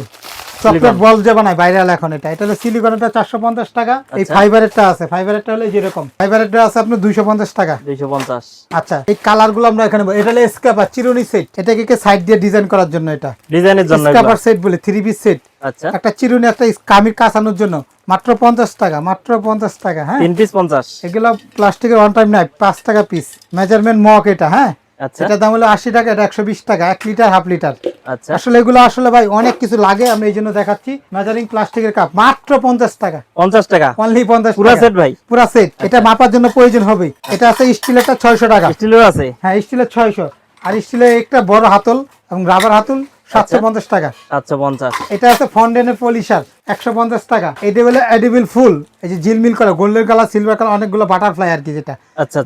[SPEAKER 1] চকলেট বল যে বানায় ভাইরাল এখন। এটা হলো সিলিকনেরটা 450 টাকা। এই ফাইবারেরটা আছে, ফাইবারেরটা হলো যেরকম, ফাইবারেরটা আছে আপনার 250 টাকা। 250। আচ্ছা, এই কালারগুলো আমরা এখানে, এটা হলো স্ক্র্যাপার, চিরুনি সেট, এটা কেকে সাইড দিয়ে ডিজাইন করার জন্য, এটা ডিজাইনের জন্য স্ক্র্যাপার সেট বলে, 3 পিস সেট। আচ্ছা, একটা চিরুনি, একটা কামির কাঁচানোর জন্য, মাত্র 50 টাকা, মাত্র 50 টাকা। হ্যাঁ, 3 পিস 50। এগুলো প্লাস্টিকের ওয়ান টাইম নাইফ, 5 টাকা পিস। মেজারমেন্ট মগ এটা, হ্যাঁ, আচ্ছা, এটা দাম হলো 80 টাকা, এটা 120 টাকা, 1 লিটার, হাফ লিটার। আচ্ছা, আসলে এগুলো আসলে ভাই অনেক কিছু লাগে, আমি এই জন্য দেখাচ্ছি। মেজারিং প্লাস্টিকের কাপ, মাত্র 50 টাকা। 50 টাকা, অনলি 50 পুরো সেট ভাই, পুরো সেট। এটা মাপার জন্য প্রয়োজন হবে। এটা আছে স্টিলেরটা 600 টাকা, স্টিলের আছে, হ্যাঁ, স্টিলের 600। আর স্টিলের একটা বড় হাতল এবং রাবার হাতল 750 টাকা। 750। এটা আছে ফন্ডেনের পলিশার, 150 টাকা। এটা হলো এডিবল ফুল, এই যে ঝিলমিল করে, গোল্ডেন কালার, সিলভার কালার, অনেকগুলো বাটারফ্লাই আর কি, যেটা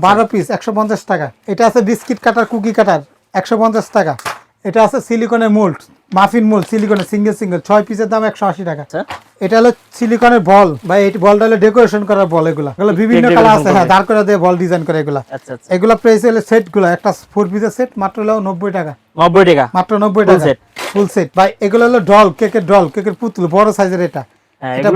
[SPEAKER 1] 12 পিস, 150 টাকা। এটা আছে বিস্কিট কাটার, কুকি কাটার, 150 টাকা। এটা আছে সিলিকনের মোল্ড, মাফিন মোল্ড, সিলিকনের সিঙ্গেল 6 পিসের দাম 180 টাকা। এটা হলো সিলিকনের বল, ভাই এই বলটা হলো ডেকোরেশন করার বল। এগুলো বিভিন্ন কালার আছে, হ্যাঁ, দাঁড় করে দিয়ে বল ডিজাইন করে এগুলা। এগুলো প্রাইস হলো সেটগুলো, একটা 4 পিসের সেট, মাত্র হলো 90 টাকা। 90 টাকা, মাত্র 90 টাকা ফুল সেট। ভাই এগুলো হলো ডল, কেকের ডল, কেকের পুতুল, বড় সাইজের। এটা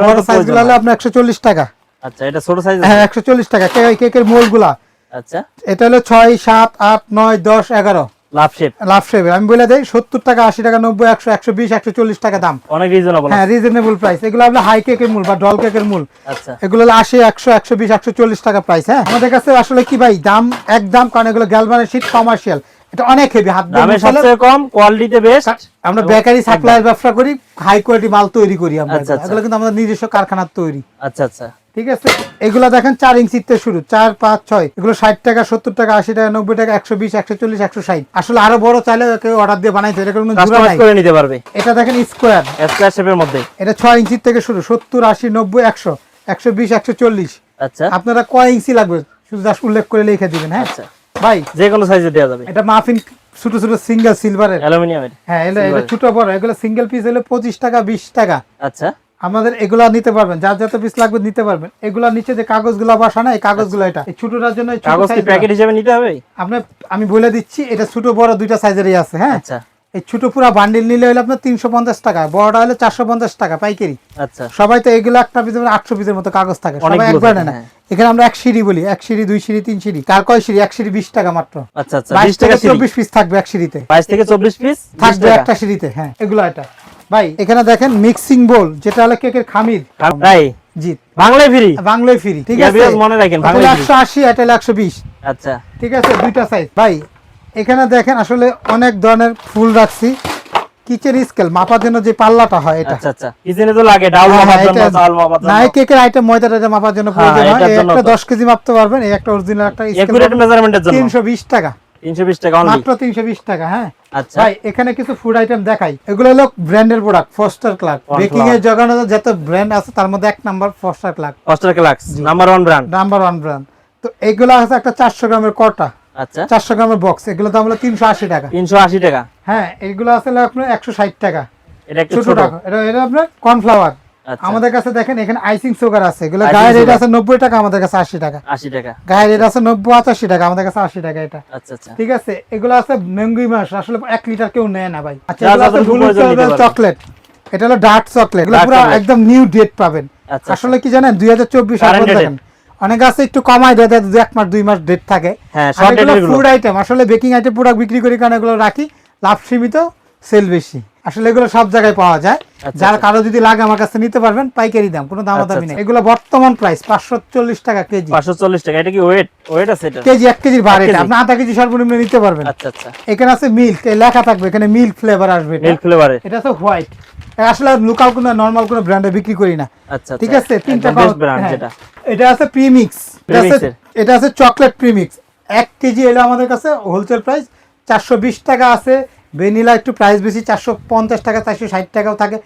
[SPEAKER 1] বড় সাইজগুলো হলো আপনার 140 টাকা। আচ্ছা, এটা ছোট সাইজ, হ্যাঁ, 140 টাকা। কেকের মোল্ডগুলা, আচ্ছা, এটা হলো 6, 7, 8, 9, 10, 11 লাভ শেপ, লাভ শেপ। আমি বলে দেই 70 টাকা, 80 টাকা, 90, 100, 120, 140 টাকা দাম, অনেক রিজনেবল। হ্যাঁ, রিজনেবল প্রাইস। এগুলো হলো হাই কেকের মূল বা ডল কেকের মূল। আচ্ছা, এগুলো হলো 80, 100, 120, 140 টাকা প্রাইস। হ্যাঁ, আমাদের কাছে আসলে কি ভাই দাম একদম, কারণ এগুলো গ্যালভানের শীট, কমার্শিয়াল, এটা অনেক হেভি, হাত দামে সবচেয়ে কম, কোয়ালিটিতে বেস্ট। আমরা বেকারি সাপ্লাইয়ের ব্যবসা করি, হাই কোয়ালিটি মাল তৈরি করি আমরা। এগুলো কিন্তু আমাদের নিজস্ব কারখানার তৈরি। আচ্ছা আচ্ছা। ঠিক আছে, এগুলা দেখেন 4 ইঞ্চির থেকে শুরু, 4, 5, 6, এগুলো 60 টাকা, 70 টাকা, 80 টাকা, 90 টাকা, 120, 140, 160। আসলে আরো বড় চাইলে কেউ অর্ডার দিয়ে বানাইতে, এটা কোনো জোড়া নাই,
[SPEAKER 2] করে নিতে পারবে।
[SPEAKER 1] এটা দেখেন স্কোয়ার
[SPEAKER 2] শেপের মধ্যে,
[SPEAKER 1] এটা 6 ইঞ্চির থেকে শুরু, 70, 80, 90, 100, 120, 140।
[SPEAKER 2] আচ্ছা,
[SPEAKER 1] আপনারা কয় ইঞ্চি লাগবে শুধু জাস্ট উল্লেখ করে লিখে দিবেন। হ্যাঁ
[SPEAKER 2] আচ্ছা
[SPEAKER 1] ভাই,
[SPEAKER 2] যে কোনো সাইজে দেওয়া যাবে।
[SPEAKER 1] এটা মাফিন ছোট ছোট সিঙ্গেল সিলভারের,
[SPEAKER 2] অ্যালুমিনিয়ামের।
[SPEAKER 1] হ্যাঁ এটা ছোট বড়, এগুলো সিঙ্গেল পিস হলে 25 টাকা, 20 টাকা।
[SPEAKER 2] আচ্ছা,
[SPEAKER 1] আমাদের এগুলা নিতে পারবেন, যার যত পিস লাগবে নিতে পারবেন। এগুলা নিচে যে কাগজগুলো বসানো, এই কাগজগুলো এটা এই ছোটটার জন্য,
[SPEAKER 2] কাগজ কি প্যাকেট হিসেবে নিতে হবে?
[SPEAKER 1] আমি বলে দিচ্ছি, এটা ছোট বড় দুইটা সাইজেরই আছে। হ্যাঁ,
[SPEAKER 2] আচ্ছা,
[SPEAKER 1] এই ছোট পুরা বান্ডিল নিলে হলে আপনার 350 টাকা, বড়টা হলে 450 টাকা পাইকারি।
[SPEAKER 2] আচ্ছা,
[SPEAKER 1] সবাই তো এগুলো একটা পিস 800 পিসের মতো কাগজ থাকে, সবাই একবার নেয় না। এখানে আমরা 1 সিঁড়ি বলি, 1 সিঁড়ি, 2 সিঁড়ি, 3 সিঁড়ি। কার কয় সিঁড়ি? 1 সিঁড়ি 20 টাকা মাত্র।
[SPEAKER 2] আচ্ছা আচ্ছা,
[SPEAKER 1] 20 থেকে 24 পিস থাকবে এক সিঁড়িতে,
[SPEAKER 2] 22 থেকে 24 পিস
[SPEAKER 1] থাকবে একটা সিঁড়িতে। হ্যাঁ, এগুলো এটা ভাই। এখানে দেখেন মিক্সিং বোল, যেটা হলো কেকের খামির।
[SPEAKER 2] তাই
[SPEAKER 1] জি,
[SPEAKER 2] বাংলায় ফ্রি,
[SPEAKER 1] বাংলায় ফ্রি। ঠিক আছে,
[SPEAKER 2] মনে রাখেন, বাংলায়
[SPEAKER 1] 180, এটা 120।
[SPEAKER 2] আচ্ছা,
[SPEAKER 1] ঠিক আছে, দুইটা সাইজ ভাই। এখানে দেখেন আসলে অনেক ধরনের ফুল রাখছি। কিচেন স্কেল মাপার জন্য যে পাল্লাটা হয় এটা,
[SPEAKER 2] আচ্ছা আচ্ছা, কিচেনে তো লাগে ডাউল মাপার জন্য, চাল মাপার জন্য,
[SPEAKER 1] না কেকের আইটেম ময়দাটা মাপার জন্য প্রয়োজন হয়। এই একটা 10 কেজি মাপতে পারবেন, এই একটা অরিজিনাল একটা স্কেল,
[SPEAKER 2] একুরেট মেজারমেন্টের জন্য
[SPEAKER 1] 320 টাকা।
[SPEAKER 2] 320 টাকা অনলি,
[SPEAKER 1] মাত্র 320 টাকা। হ্যাঁ
[SPEAKER 2] আচ্ছা
[SPEAKER 1] ভাই, এখানে কিছু ফুড আইটেম দেখাই। এগুলো হলো ব্র্যান্ডের প্রোডাক্ট, ফস্টার ক্লার্ক। বেকিং এর জগতে যত ব্র্যান্ড আছে তার মধ্যে 1 number Foster Clark.
[SPEAKER 2] Foster Clark number 1 brand,
[SPEAKER 1] number 1 brand. তো এগুলো আছে একটা 400 গ্রামের কটা,
[SPEAKER 2] আচ্ছা
[SPEAKER 1] 400 গ্রামের বক্স, এগুলো দাম হলো 380 টাকা।
[SPEAKER 2] 380 টাকা।
[SPEAKER 1] হ্যাঁ, এগুলো আছে আপনার 160 টাকা।
[SPEAKER 2] এটা একটু
[SPEAKER 1] ছোট
[SPEAKER 2] ছোট,
[SPEAKER 1] টাকা। এটা আপনার কর্নফ্লাওয়ার।
[SPEAKER 2] আচ্ছা,
[SPEAKER 1] আমাদের কাছে দেখেন এখানে আইসিং সুগার আছে, এগুলো গায়ের রেট আছে 90 টাকা, আমাদের কাছে 80 টাকা।
[SPEAKER 2] 80 টাকা
[SPEAKER 1] গায়ের রেট আছে 90, 85 টাকা, আমাদের কাছে 80 টাকা এটা।
[SPEAKER 2] আচ্ছা আচ্ছা,
[SPEAKER 1] ঠিক আছে, এগুলো আছে ম্যাঙ্গো মাস, আসলে 1 লিটার কেউ নেয় না ভাই। আচ্ছা,
[SPEAKER 2] যা
[SPEAKER 1] এগুলো
[SPEAKER 2] যা
[SPEAKER 1] আছে
[SPEAKER 2] প্রয়োজন নিতে পারবেন।
[SPEAKER 1] চকলেট, এটা হলো ডার্ক চকলেট, এগুলো
[SPEAKER 2] Dark
[SPEAKER 1] পুরো
[SPEAKER 2] chocolate।
[SPEAKER 1] একদম নিউ ডেট পাবেন।
[SPEAKER 2] আচ্ছা,
[SPEAKER 1] আসলে কি জানেন, 2024 সাল
[SPEAKER 2] Current
[SPEAKER 1] দেখেন অনেক আছে একটু কমাই দেয়, 1 মাস 2 মাস ডেট থাকে।
[SPEAKER 2] হ্যাঁ,
[SPEAKER 1] আর এগুলো ফুড আইটেম, আসলে বেকিং আইটেম প্রোডাক্ট বিক্রি করি কারণ এগুলো রাখি, লাভ সীমিত, সেল বেশি। আসলে এগুলো সব জায়গায় পাওয়া যায়, যার কারো যদি লাগে আমার কাছে নিতে পারবেন, পাইকারি দাম, কোনো দামাদামি নেই। এগুলো বর্তমান প্রাইস 540 টাকা কেজি।
[SPEAKER 2] 540 টাকা। এটা কি ওয়েট আছে? এটা
[SPEAKER 1] কেজি 1 কেজির ভার, এটা আপনি আধা কেজি সর্বনিম্ন নিতে পারবেন।
[SPEAKER 2] আচ্ছা আচ্ছা,
[SPEAKER 1] এখানে আছে মিল্ক, লেখা থাকবে এখানে মিল্ক ফ্লেভার আসবে,
[SPEAKER 2] মিল্ক ফ্লেভারে।
[SPEAKER 1] এটা আছে হোয়াইট। আসলে লোকাল কোনো নরমাল কোনো ব্র্যান্ডে বিক্রি করি না।
[SPEAKER 2] আচ্ছা,
[SPEAKER 1] ঠিক আছে, 3টা
[SPEAKER 2] ব্র্যান্ড যেটা।
[SPEAKER 1] এটা আছে প্রিমিক্স, এটা আছে চকলেট প্রিমিক্স। 1 কেজি এলো আমাদের কাছে হোলসেল প্রাইস 420 টাকা আছে। ভ্যানিলা একটু প্রাইস বেশি, 450 টাকা, 460 টাকাও থাকে।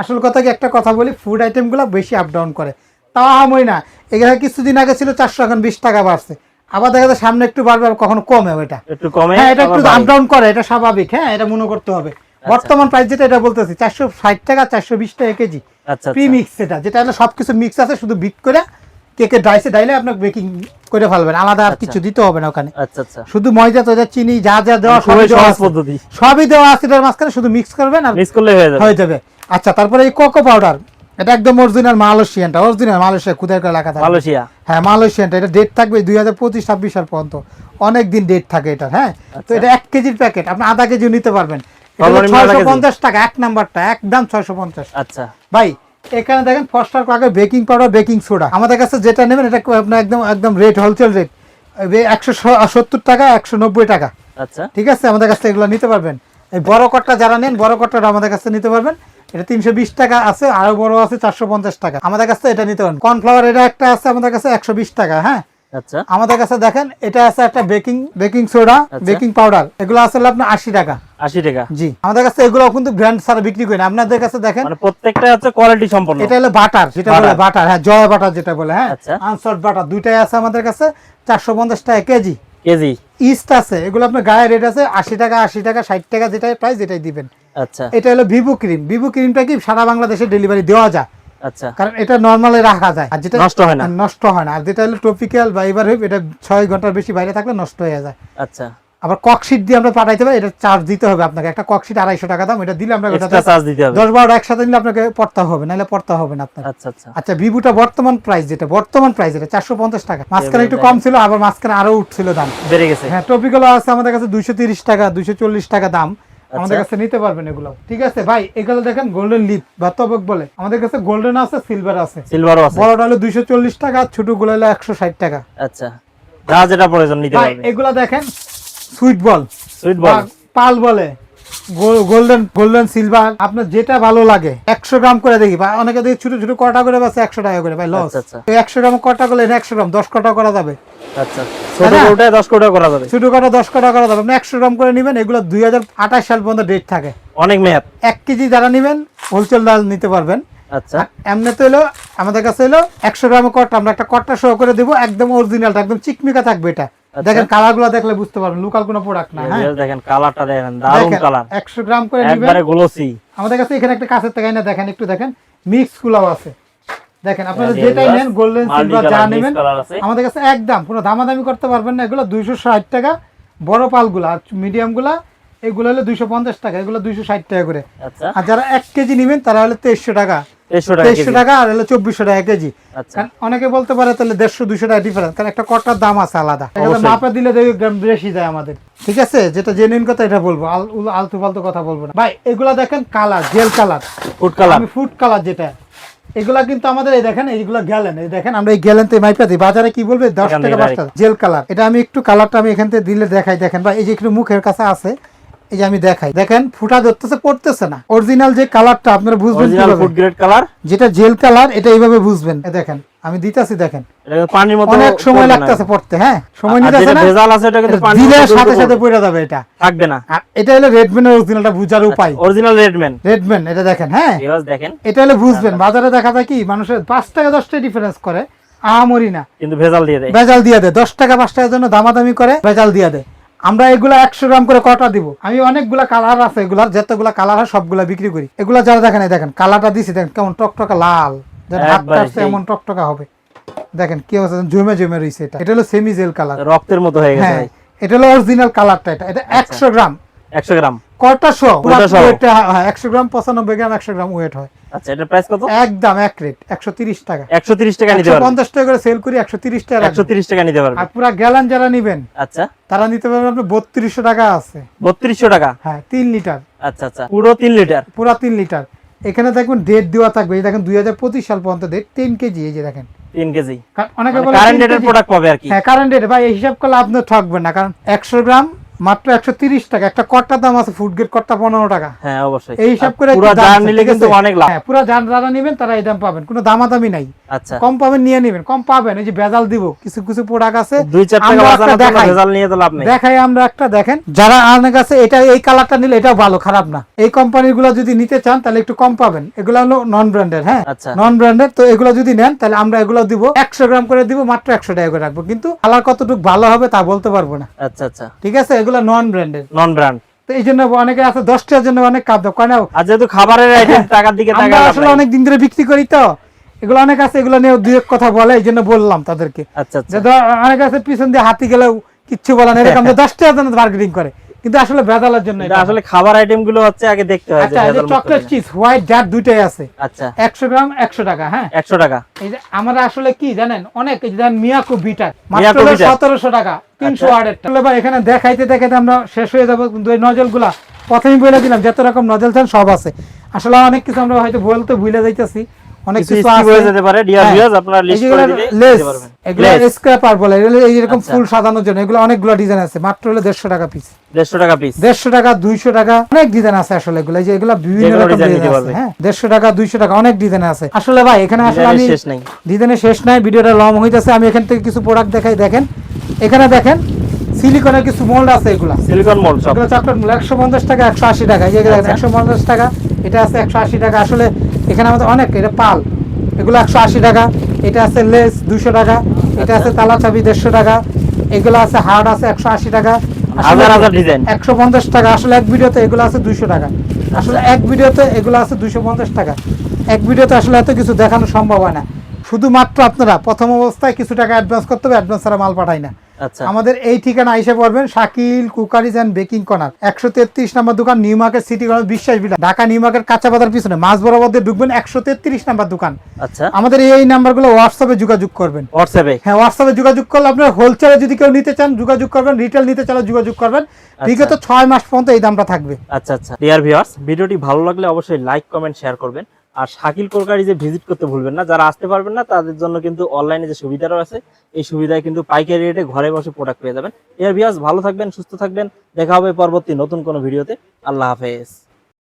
[SPEAKER 1] আসল কথা কি, একটা কথা বলি, ফুড আইটেমগুলো বেশি আপ ডাউন করে, তাও আমই না। এখানে কিছুদিন আগে ছিল 400, এখন 20 টাকা বাড়ছে। আবার দেখা যায় সামনে একটু বাড়বে, কখনো কমে, ওইটা
[SPEAKER 2] একটু কমে।
[SPEAKER 1] হ্যাঁ, এটা একটু আপ ডাউন করে, এটা স্বাভাবিক। হ্যাঁ, এটা মনে করতে হবে। বর্তমান প্রাইস যেটা, এটা বলতেছি 460 টাকা, 420 টাকা কেজি।
[SPEAKER 2] আচ্ছা,
[SPEAKER 1] প্রিমিক্স, যেটা হলো সবকিছু মিক্স আছে, শুধু বিট করে কেকের ডাইলে আপনি বেকিং করে ফেলবেন, আলাদা আর কিছু দিতে হবে না ওখানে।
[SPEAKER 2] আচ্ছা আচ্ছা,
[SPEAKER 1] শুধু ময়দা তো চিনি যা যা দেওয়া
[SPEAKER 2] সবই সহজ পদ্ধতি,
[SPEAKER 1] সবই দেওয়া আছে, এটার মাঝখানে শুধু মিক্স করবেন আর
[SPEAKER 2] মিক্স করলে হয়ে যাবে।
[SPEAKER 1] আচ্ছা, তারপরে এই কোকো পাউডার, এটা একদম অরিজিনাল মালয়েশিয়ানটা, অরিজিনাল মালয়েশিয়া খুদের করে লেখা থাকবে
[SPEAKER 2] মালয়েশিয়া।
[SPEAKER 1] হ্যাঁ, মালয়েশিয়ানটা। এটা ডেট থাকবে 2025-26 সাল পর্যন্ত, অনেক দিন ডেট থাকে এটা। হ্যাঁ, তো এটা 1 কেজির প্যাকেট, আপনি আধা কেজিও নিতে পারবেন। 650 টাকা এক নাম্বারটা, একদম 650।
[SPEAKER 2] আচ্ছা
[SPEAKER 1] ভাই, এখানে দেখেন ফস্টার ক্লার্কের বেকিং পাউডার, বেকিং সোডা। আমাদের কাছে যেটা নেবেন এটা আপনার একদম রেট, হোলসেল রেট 170 টাকা, 190 টাকা।
[SPEAKER 2] আচ্ছা,
[SPEAKER 1] ঠিক আছে, আমাদের কাছে এগুলো নিতে পারবেন। এই বড় কটটা যারা নেন, বড় কটটা আমাদের কাছে নিতে পারবেন। এটা 320 টাকা আছে, আরো বড় আছে 450 টাকা। আমাদের কাছে এটা নিতে পারবেন। কর্নফ্লাওয়ার এটা একটা আছে আমাদের কাছে 120 টাকা। হ্যাঁ,
[SPEAKER 2] আচ্ছা,
[SPEAKER 1] আমাদের কাছে দেখেন এটা আছে একটা বেকিং সোডা, বেকিং পাউডার, এগুলো আছে আপনার 80 টাকা।
[SPEAKER 2] 80 টাকা।
[SPEAKER 1] জি, আমাদের কাছে এগুলো কিন্তু ব্র্যান্ড ছাড়া বিক্রি করি না। আপনাদের কাছে দেখেন
[SPEAKER 2] মানে প্রত্যেকটা হচ্ছে কোয়ালিটি সম্পন্ন।
[SPEAKER 1] এটা হলো বাটার, যেটা বলে বাটার। হ্যাঁ, জয় বাটার যেটা বলে। হ্যাঁ,
[SPEAKER 2] আচ্ছা,
[SPEAKER 1] আনসল্ট বাটার, দুইটাই আছে আমাদের কাছে 450 টাকা কেজি। ইস্ট আছে, এগুলো আপনার গায়ে রেট আছে 80 টাকা, 80 টাকা, 60 টাকা, যেটাই প্রাইস যেটাই দিবেন।
[SPEAKER 2] আচ্ছা,
[SPEAKER 1] এটা হলো ভিভো ক্রিম। ভিভো ক্রিমটা কি সারা বাংলাদেশে ডেলিভারি দেওয়া যায়।
[SPEAKER 2] আচ্ছা,
[SPEAKER 1] কারণ এটা নরমালি রাখা যায়, আর যেটা
[SPEAKER 2] নষ্ট হয় না।
[SPEAKER 1] আর যেটা হলো টপিক্যাল বা এভারহেভ, এটা 6 ঘন্টার বেশি বাইরে থাকলে নষ্ট হয়ে যায়।
[SPEAKER 2] আচ্ছা,
[SPEAKER 1] আবার ককশিট দিয়ে আমরা পাঠাইতে পারি, এটা চার্জ দিতে হবে আপনাকে। একটা ককশিট 250 টাকা দাম, এটা দিলে আমরা
[SPEAKER 2] এক্সট্রা চার্জ দিতে হবে।
[SPEAKER 1] 10-12 একসাথে নিলে আপনাকে পড়তে হবে, নাহলে পড়তে হবে না আপনার।
[SPEAKER 2] আচ্ছা আচ্ছা,
[SPEAKER 1] আচ্ছা, ভিভোটা বর্তমান প্রাইস এটা 450 টাকা। মাঝখানে একটু কম ছিল, আবার মাঝখানে আরো উঠছিল দাম,
[SPEAKER 2] বেড়ে গেছে।
[SPEAKER 1] হ্যাঁ, টপিক্যাল আছে আমাদের কাছে 230 টাকা, 240 টাকা দাম। আমাদের কাছে নিতে পারবেন এগুলো। ঠিক আছে ভাই, এগুলো দেখেন গোল্ডেন লিপ বা তবক বলে। আমাদের কাছে গোল্ডেন আছে, সিলভার আছে।
[SPEAKER 2] সিলভারও আছে।
[SPEAKER 1] বড়টা হলো 240 টাকা, ছোটগুলো হলো 160 টাকা।
[SPEAKER 2] আচ্ছা, যা যেটা প্রয়োজন নিতে পারবেন।
[SPEAKER 1] এগুলো দেখেন সুইট বল,
[SPEAKER 2] সুইট বল,
[SPEAKER 1] পাল বলে, গোল্ডেন সিলভার, আপনার যেটা ভালো লাগে 100 গ্রাম করে দেখি, বা অনেকে দেখি ছোট ছোট কটা করে বাস 100 টাকা করে, ভাই লস। 100 গ্রাম কটা করলে 100 গ্রাম 10 কটা করা যাবে।
[SPEAKER 2] আচ্ছা, ছোট কোটায় 10 কোটা করা যাবে,
[SPEAKER 1] ছোট কটা 10 কটা করা যাবে। আপনি 100 গ্রাম করে নেবেন, এগুলো 2028 সাল পর্যন্ত ডেট থাকে,
[SPEAKER 2] অনেক মেয়াদ।
[SPEAKER 1] 1 কেজি যারা নেবেন হোলসেল দাম নিতে পারবেন।
[SPEAKER 2] আচ্ছা,
[SPEAKER 1] এমনি তো হলো আমাদের কাছে হলো 100 গ্রামের কটা, আমরা একটা কটা সহ করে দেবো, একদম অরিজিনালটা, একদম চিকমিকা থাকবে এটা। দেখেন কালারগুলো দেখলে বুঝতে পারবেন, লোকাল কোনো প্রোডাক্ট না। হ্যাঁ
[SPEAKER 2] দেখেন কালারটা, দেখেন দারুণ কালার।
[SPEAKER 1] 100 গ্রাম করে নেবেন,
[SPEAKER 2] একবারে গ্লোসি।
[SPEAKER 1] আমাদের কাছে এখানে একটা কাছের থেকে না, দেখেন একটু দেখেন মিক্স কুলাও আছে। দেখেন আপনারা যেটাই নেন গোল্ডেন সিলভার যা নেবেন আমাদের কাছে একদম কোনো দামাদামি করতে পারবেন না। এগুলো 260 টাকা, বড় পালগুলো, আর মিডিয়াম গুলা এগুলো হলো 250 টাকা, এগুলো 260 টাকা করে। আর যারা 1 কেজি নেবেন তারা হলো 2300 টাকা, 2300 টাকা, আর হলো 2400 টাকা কেজি। অনেকে বলতে পারে তাহলে 150-200 টাকা ডিফারেন্স, কারণ একটা কটার দাম আছে আলাদা, মাপা দিলে 2 গ্রাম বেশি যায় আমাদের। ঠিক আছে, যেটা জেনুইন কথা এটা বলবো, আলতু ফালতু কথা বলবো না ভাই। এগুলা দেখেন colour, jail colour, food colour, আমি ফুড কালার যেটা, এগুলা কিন্তু আমাদের এই দেখেন, এইগুলা গ্যালেন, এই দেখেন আমরা এই গ্যালেন থেকে মাইপা দিই, বাজারে কি বলবে 10 টাকা 5 টাকা জেল কালার। এটা আমি একটু কালারটা আমি এখান থেকে দিলে দেখাই, দেখেন ভাই এই যে একটু মুখের কাছে আছে, এই যে আমি দেখাই, দেখেন ফুটা ধরতেছে, পড়তেছে না। অরিজিনাল যে কালারটা আপনারা বুঝবেন কিভাবে, ফুড গ্রেড কালার যেটা জেল কালার, এটা এইভাবে বুঝবেন। দেখেন আমি দিতাছি, দেখেন পানির মতো অনেক সময় লাগতেছে পড়তে। হ্যাঁ সময় নিতেছে না, ভেজাল আছে, এটা কিন্তু পানির সাথে সাথে পড়ে যাবে, এটা থাকবে না। এটা হলো রেডম্যানের অরিজিনালটা বুঝার উপায়, অরিজিনাল রেডম্যান এটা দেখেন। হ্যাঁ দেখেন, এটা হলো বুঝবেন। বাজারে দেখা যায় কি মানুষের 5 টাকা 10 টাকা ডিফারেন্স করে, আহামরি না, কিন্তু ভেজাল দিয়ে দেয় 10 টাকা 5 টাকার জন্য দামাদামি করে, ভেজাল দিয়ে দেয়। আমরা এগুলা 100 গ্রাম করে কটা দিব, আমি অনেকগুলা কালার আছে, এগুলার যতগুলা কালার হয় সবগুলা বিক্রি করি। এগুলা যারা দেখেন, দেখেন কালারটা দিছি, দেখেন কেমন টকটকা লাল, হাত কাটছে এমন টকটকা হবে। দেখেন কি অবস্থা, জমে জমে রইছে। এটা হলো সেমি জেল কালার, রক্তের মতো হয়ে গেছে। এটা হলো অরিজিনাল কালারটা, এটা 100 গ্রাম, 100 গ্রাম কটা শো, 100 গ্রাম 95 গ্রাম, 100 গ্রাম ওয়েট হয়। আচ্ছা এটা প্রাইস কত? একদম এক রেট 130 টাকা, 130 টাকা নিতে পারবেন। 50 টাকা করে সেল করি, 130 টাকা, 130 টাকা নিতে পারবেন। আর পুরো গ্যালন যারা নেবেন, আচ্ছা তারা নিতে পারবেন আপনি 3200 টাকা আছে। 3200 টাকা, হ্যাঁ 3 লিটার। আচ্ছা আচ্ছা, পুরো 3 লিটার, পুরো 3 লিটার। এখানে দেখবেন ডেট দেওয়া থাকবে, এই দেখেন 2025 সাল পর্যন্ত ডেট, 3 কেজি, এই যে দেখেন 3 কেজি। অনেকে বলে কারেন্ট ডেটের প্রোডাক্ট পাবে আর কি। হ্যাঁ কারেন্ট ডেট ভাই, এই হিসাব করলে আপনি ঠকবেন না, কারণ 100 গ্রাম মাত্র 130 টাকা, একটা কট্টার দাম আছে ফুড গ্রেড কট্টা 15 টাকা। হ্যাঁ অবশ্যই, এই হিসাব করে পুরো জার নিলে কিন্তু অনেক লাভ। হ্যাঁ পুরো জার যারা নেবেন তারা এই দাম পাবেন, কোনো দামাদামি নাই। আচ্ছা কম পাবেন, নিয়ে নেবেন, কম পাবেন। এই যে ভেজাল দিব, কিছু কিছু প্রোডাক্ট আছে 2-4 টাকা বাজারে ভেজাল নিয়ে তো লাভ নেই। দেখাই আমরা একটা, দেখেন যারা আনের কাছে এটা এই কালারটা নিলে এটাও ভালো, খারাপ না। এই কোম্পানিগুলো যদি নিতে চান তাহলে একটু কম পাবেন। এগুলো হলো নন ব্র্যান্ডেড। হ্যাঁ আচ্ছা নন ব্র্যান্ডেড, তো এগুলো যদি নেন তাহলে আমরা এগুলো দিব 100 গ্রাম করে দিব, মাত্র 100 টাকা করে রাখবো, কিন্তু কালার কতটুকু ভালো হবে তা বলতে পারবো না। আচ্ছা আচ্ছা ঠিক আছে, এগুলো নন ব্র্যান্ডেড, নন ব্র্যান্ড। তো এই জন্য অনেকে আছে 10 টাকার জন্য অনেক কাপ দাও, কেন? আর যেহেতু খাবারের আইটেম টাকার দিকে টাকা, আমরা আসলে অনেক দিন ধরে বিক্রি করি, তো এগুলো অনেক আছে, এগুলো নিয়ে দুই এক কথা বলে, এই জন্য বললাম তাদেরকে। আচ্ছা আচ্ছা, অনেক আছে পিছন দিয়ে হাতি গেলেও কিচ্ছু বলে না, এরকম 10 টাকার জন্য মার্কেটিং করে, কিন্তু আসলে ভেজালের জন্য। এটা আসলে খাবার আইটেম গুলো হচ্ছে আগে দেখতে হয়। আচ্ছা এই যে চকলেট চিজ হোয়াইট জার দুইটাই আছে। আচ্ছা 100 গ্রাম 100 টাকা। হ্যাঁ 100 টাকা। এই যে আমরা আসলে কি জানেন, অনেক এই যে মিয়াকো বিটা মাত্র 1700 টাকা, 308 টাকা। ভাই এখানে দেখাইতে দেখাইতে আমরা শেষ হয়ে যাব, কিন্তু এই নজলগুলা প্রথমেই বলে দিলাম যত রকম নজল চান সব আছে। আসলে অনেক কিছু আমরা হয়তো বলতে ভুলে যাইতাছি, অনেক কিছু হয়ে যেতে পারে। ডিয়ার ভিউয়ার্স আপনারা লিস্ট করে দিতে পারবেন। এগুলো স্ক্র্যাপার বলে, এই এরকম ফুল সাজানোর জন্য, এগুলো অনেকগুলো ডিজাইন আছে, মাত্র হলো 150 টাকা পিস। 150 টাকা পিস, 150 টাকা 200 টাকা, অনেক ডিজাইন আছে আসলে। এগুলো এই যে এগুলো বিভিন্ন রকম ডিজাইন আছে। হ্যাঁ 150 টাকা 200 টাকা, অনেক ডিজাইন আছে আসলে ভাই। এখানে আসলে আমি শেষ নাই, ডিজাইনের শেষ নাই, ভিডিওটা লং হইতাছে। আমি এখান থেকে কিছু প্রোডাক্ট দেখাই। দেখেন এখানে দেখেন সিলিকনের কিছু মোল্ড আছে, এগুলা সিলিকন মোল্ড, এগুলো চকলেট মোল্ড 150 টাকা 180 টাকা। এই যে 150 টাকা, এটা আছে 180 টাকা। আসলে এখানে আমাদের অনেক, এটা পাল, এগুলো 180 টাকা। এটা আছে লেস 200 টাকা, এটা আছে তালা চাবি 150 টাকা, এগুলো আছে হার্ড আছে 180 টাকা, হাজার হাজার ডিজাইন 150 টাকা। আসলে এক ভিডিওতে এগুলো আছে 200 টাকা, আসলে এক ভিডিওতে এগুলো আছে 250 টাকা। এক ভিডিওতে আসলে এত কিছু দেখানো সম্ভব হয় না। শুধুমাত্র আপনারা প্রথম অবস্থায় কিছু টাকা অ্যাডভান্স করতে হবে, অ্যাডভান্স ছাড়া মাল পাঠাই না। আমাদের এই ঠিকানা এসে পড়বেন, Shakil cookeries and baking corner, 133 number দোকান, New Market City Corner, Biswas builder, Dhaka New Market কাঁচা বাজার পিছনে মাছ বরাবর দিয়ে ঢুকবেন, 133 নম্বর দোকান। আচ্ছা আমাদের এই নাম্বারগুলো হোয়াটসঅ্যাপে যোগাযোগ করবেন। হোয়াটসঅ্যাপে, হ্যাঁ হোয়াটসঅ্যাপে যোগাযোগ করলে আপনার হোলসেলে যদি কেউ নিতে চান যোগাযোগ করবেন, রিটেল নিতে চাইলে যোগাযোগ করবেন। বিগত 6 মাস পর্যন্ত এই দামটা থাকবে। আচ্ছা আচ্ছা ডিয়ার ভিউয়ার্স, ভিডিওটি ভালো লাগলে অবশ্যই লাইক কমেন্ট শেয়ার করবেন।
[SPEAKER 2] আর শাকিল কুকারিজে ভিজিট করতে ভুলবেন না। যারা আসতে পারবেন না তাদের জন্য কিন্তু অনলাইনে যে সুবিধাটা আছে এই সুবিধায় কিন্তু পাইকারি রেটে ঘরে বসে প্রোডাক্ট পেয়ে যাবেন। এর ভিউয়ার্স ভালো থাকবেন, সুস্থ থাকবেন, দেখা হবে পরবর্তী নতুন কোনো ভিডিওতে। আল্লাহ হাফেজ।